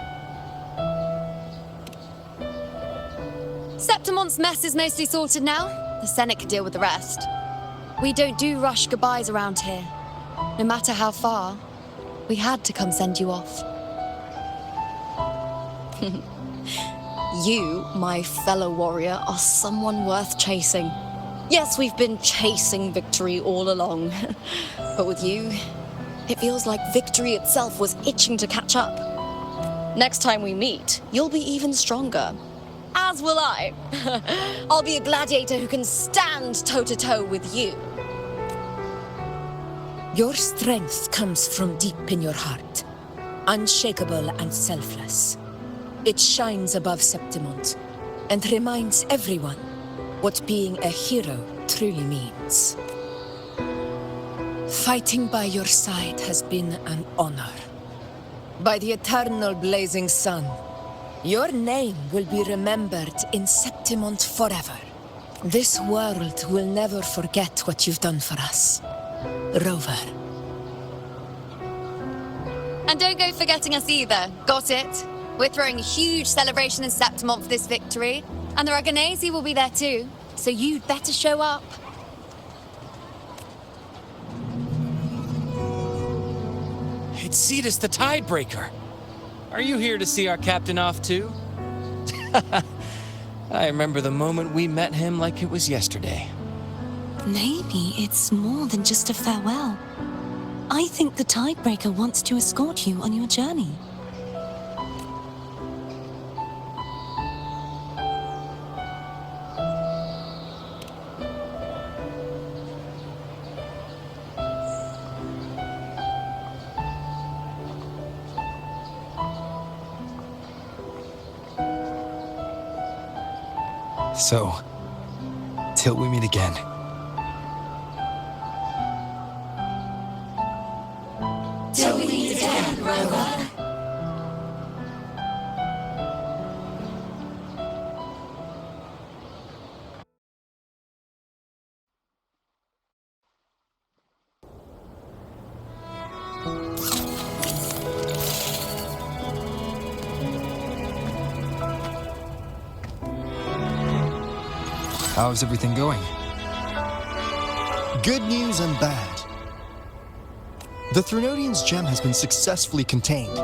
Septimon's mess is mostly sorted now. The Senate can deal with the rest. We don't do rush goodbyes around here. No matter how far, we had to come send you off. You, my fellow warrior, are someone worth chasing. Yes, we've been chasing victory all along. But with you, it feels like victory itself was itching to catch up. Next time we meet, you'll be even stronger. As will I. I'll be a gladiator who can stand toe-to-toe with you. Your strength comes from deep in your heart, unshakable and selfless. It shines above Septimont and reminds everyone what being a hero truly means. Fighting by your side has been an honor. By the eternal blazing sun, your name will be remembered in Septimont forever. This world will never forget what you've done for us, Rover. And don't go forgetting us either. Got it? We're throwing a huge celebration in Septimont for this victory, and the Aragonese will be there too, so you'd better show up. It's Cetus the Tidebreaker. Are you here to see our captain off too? I remember the moment we met him like it was yesterday. Maybe it's more than just a farewell. I think the Tidebreaker wants to escort you on your journey. So, till we meet again. Till we meet again, Rover. How's everything going? Good news and bad. The Threnodian's gem has been successfully contained.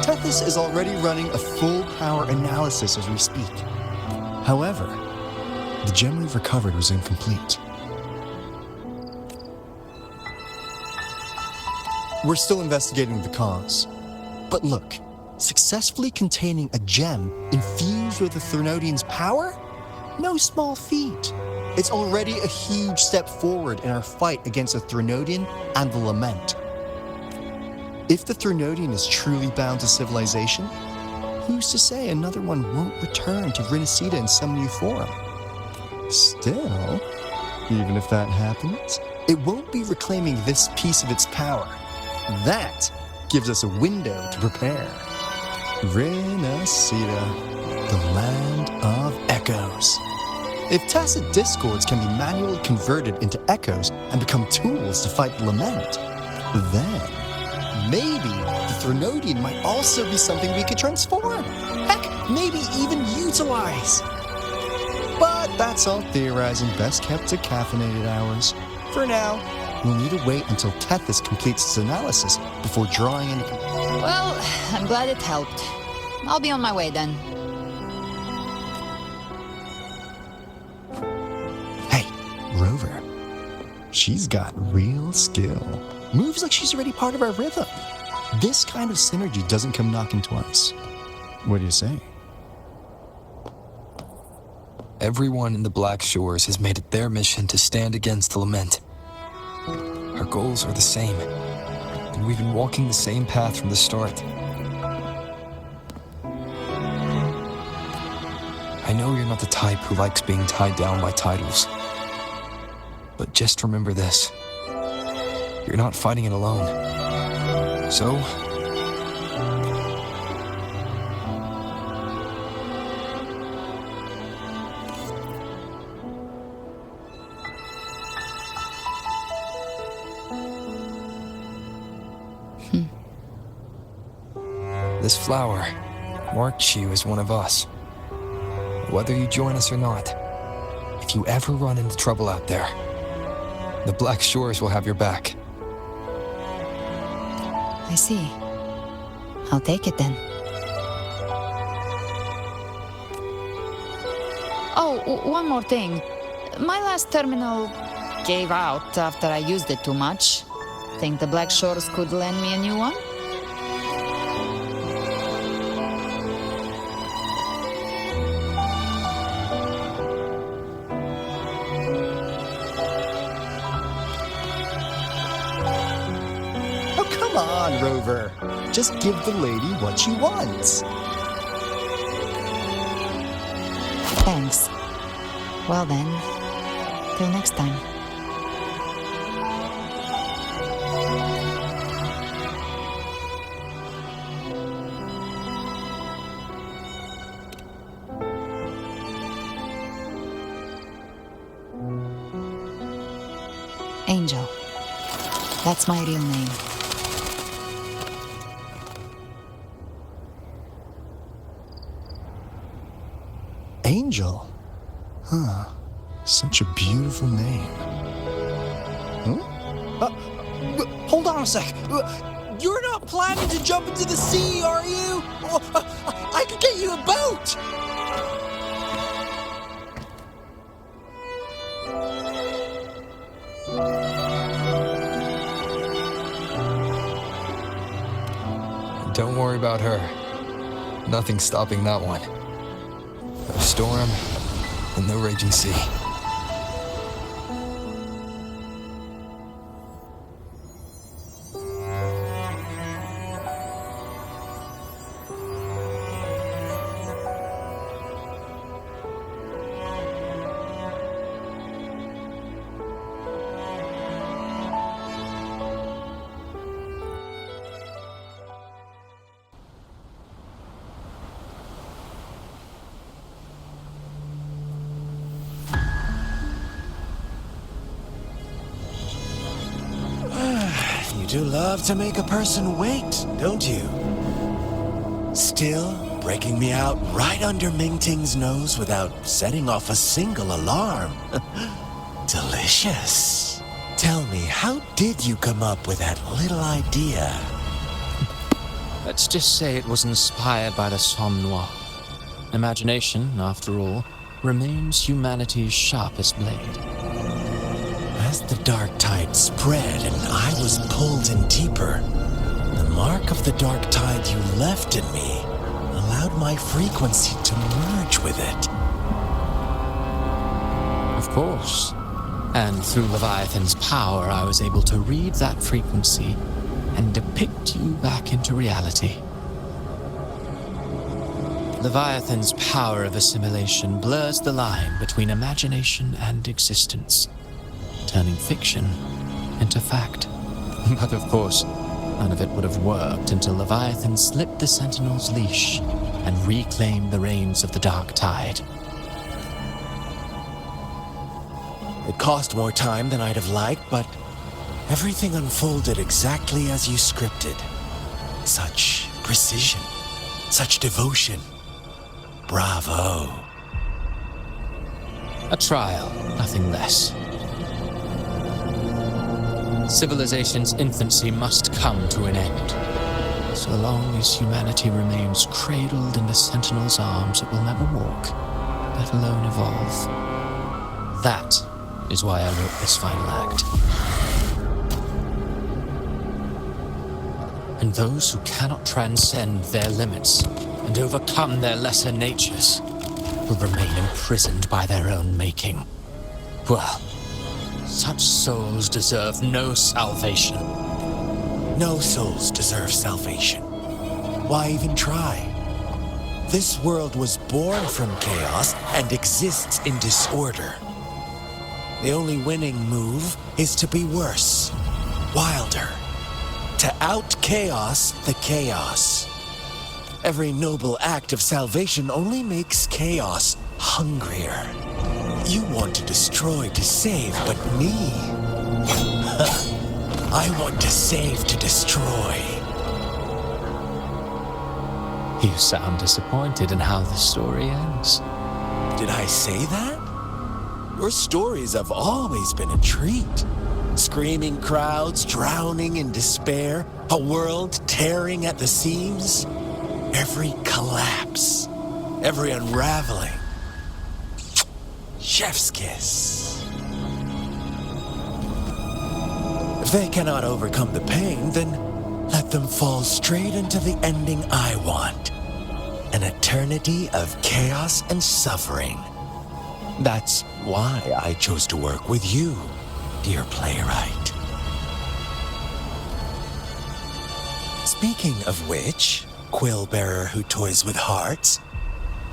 Tethys is already running a full power analysis as we speak. However, the gem we've recovered was incomplete. We're still investigating the cause. But look, successfully containing a gem infused with the Threnodian's power? No small feat. It's already a huge step forward in our fight against the Threnodian and the Lament. If the Threnodian is truly bound to civilization, who's to say another one won't return to Rinascita in some new form? Still, even if that happens, it won't be reclaiming this piece of its power. That gives us a window to prepare. Rinascita, the land of echoes. If tacit discords can be manually converted into echoes and become tools to fight the Lament, then maybe the Threnodian might also be something we could transform. Heck, maybe even utilize. But that's all theorizing best kept to caffeinated hours. For now, we'll need to wait until Tethys completes its analysis before drawing any... Well, I'm glad it helped. I'll be on my way then. Rover. She's got real skill. Moves like she's already part of our rhythm. This kind of synergy doesn't come knocking twice. What do you say? Everyone in the Black Shores has made it their mission to stand against the Lament. Our goals are the same, and we've been walking the same path from the start. I know you're not the type who likes being tied down by titles. But just remember this. You're not fighting it alone. So, this flower marks you as one of us. Whether you join us or not, if you ever run into trouble out there, the Black Shores will have your back. I see. I'll take it then. Oh, one more thing. My last terminal gave out after I used it too much. Think the Black Shores could lend me a new one? Come on, Rover. Just give the lady what she wants. Thanks. Well then, till next time. Angel. That's my real name. Angel? Huh. Such a beautiful name. Hold on a sec. You're not planning to jump into the sea, are you? I could get you a boat! Don't worry about her. Nothing's stopping that one. No storm, and no raging sea. You do love to make a person wait, don't you? Still breaking me out right under Mingting's nose without setting off a single alarm. Delicious. Tell me, how did you come up with that little idea? Let's just say it was inspired by the Somme Noir. Imagination, after all, remains humanity's sharpest blade. As the dark tide spread and I was pulled in deeper, the mark of the dark tide you left in me allowed my frequency to merge with it. Of course. And through Leviathan's power, I was able to read that frequency and depict you back into reality. Leviathan's power of assimilation blurs the line between imagination and existence, turning fiction into fact. But of course, none of it would have worked until Leviathan slipped the Sentinel's leash and reclaimed the reins of the Dark Tide. It cost more time than I'd have liked, but everything unfolded exactly as you scripted. Such precision, such devotion. Bravo. A trial, nothing less. Civilization's infancy must come to an end. So long as humanity remains cradled in the Sentinel's arms, it will never walk, let alone evolve. That is why I wrote this final act. And those who cannot transcend their limits and overcome their lesser natures will remain imprisoned by their own making. Well, such souls deserve no salvation. No souls deserve salvation. Why even try? This world was born from chaos and exists in disorder. The only winning move is to be worse, wilder, to out-chaos the chaos. Every noble act of salvation only makes chaos hungrier. You want to destroy to save, but me? I want to save to destroy. You sound disappointed in how the story ends. Did I say that? Your stories have always been a treat. Screaming crowds drowning in despair, a world tearing at the seams. Every collapse, every unraveling. Chef's kiss. If they cannot overcome the pain, then let them fall straight into the ending I want. An eternity of chaos and suffering. That's why I chose to work with you, dear playwright. Speaking of which, quill bearer who toys with hearts,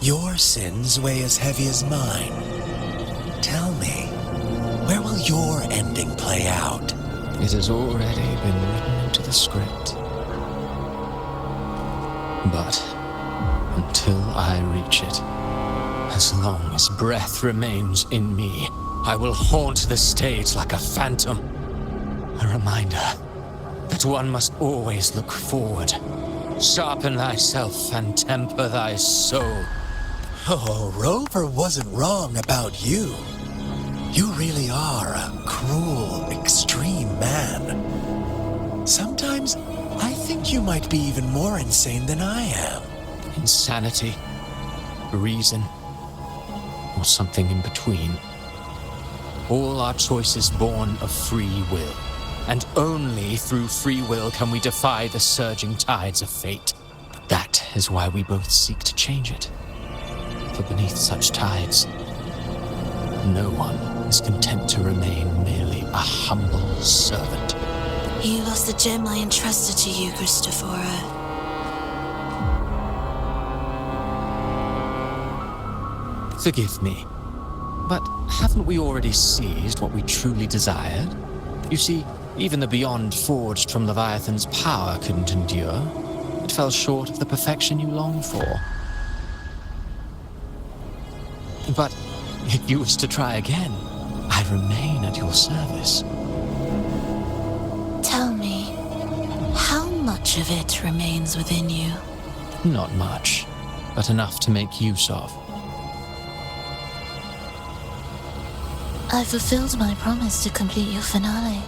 your sins weigh as heavy as mine. Tell me, where will your ending play out? It has already been written into the script. But until I reach it, as long as breath remains in me, I will haunt the stage like a phantom. A reminder that one must always look forward. Sharpen thyself and temper thy soul. Oh, Rover wasn't wrong about you. You really are a cruel, extreme man. Sometimes I think you might be even more insane than I am. Insanity, reason, or something in between. All our choices born of free will. And only through free will can we defy the surging tides of fate. That is why we both seek to change it. For beneath such tides, no one is content to remain merely a humble servant. You lost the gem I entrusted to you, Cristoforo. Forgive me, but haven't we already seized what we truly desired? You see, even the beyond forged from Leviathan's power couldn't endure. It fell short of the perfection you longed for. But if you wish to try again, I remain at your service. Tell me, how much of it remains within you? Not much, but enough to make use of. I fulfilled my promise to complete your finale.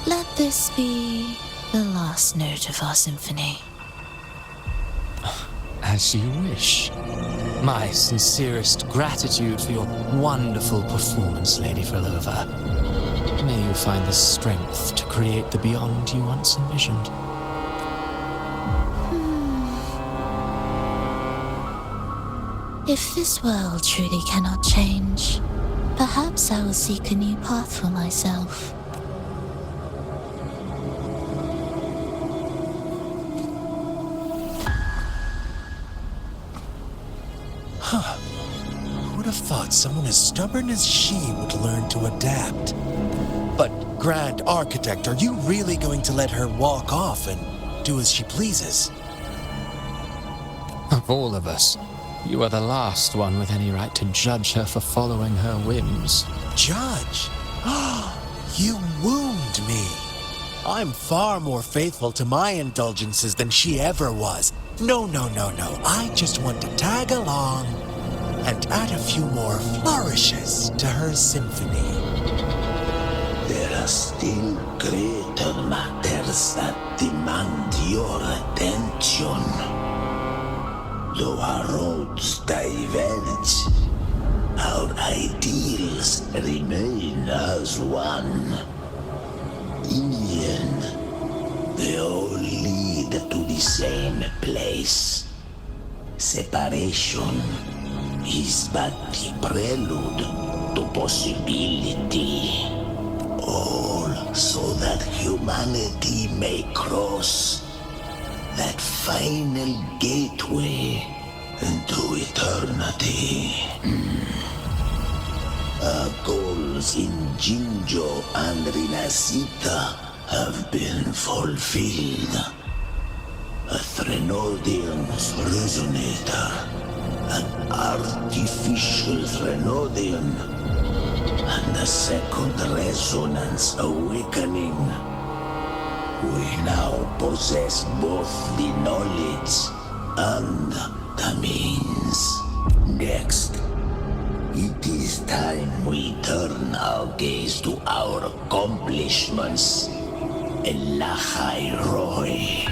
Let this be the last note of our symphony. As you wish. My sincerest gratitude for your wonderful performance, Lady Frelova. May you find the strength to create the beyond you once envisioned. If this world truly cannot change, perhaps I will seek a new path for myself. Huh. Who would have thought someone as stubborn as she would learn to adapt? But, Grand Architect, are you really going to let her walk off and do as she pleases? Of all of us, you are the last one with any right to judge her for following her whims. Judge? You wound me. I'm far more faithful to my indulgences than she ever was. No. I just want to tag along and add a few more flourishes to her symphony. There are still greater matters that demand your attention. Though our roads diverge, our ideals remain as one. In the end, they all lead to the same place. Separation. is but the prelude to possibility. All so that humanity may cross that final gateway into eternity. Our goals in Jinjo and Rinasita have been fulfilled. A Threnodian's resonator, an artificial Threnodian, and a second resonance awakening. We now possess both the knowledge and the means. Next, it is time we turn our gaze to our accomplishments. Elachai Roy.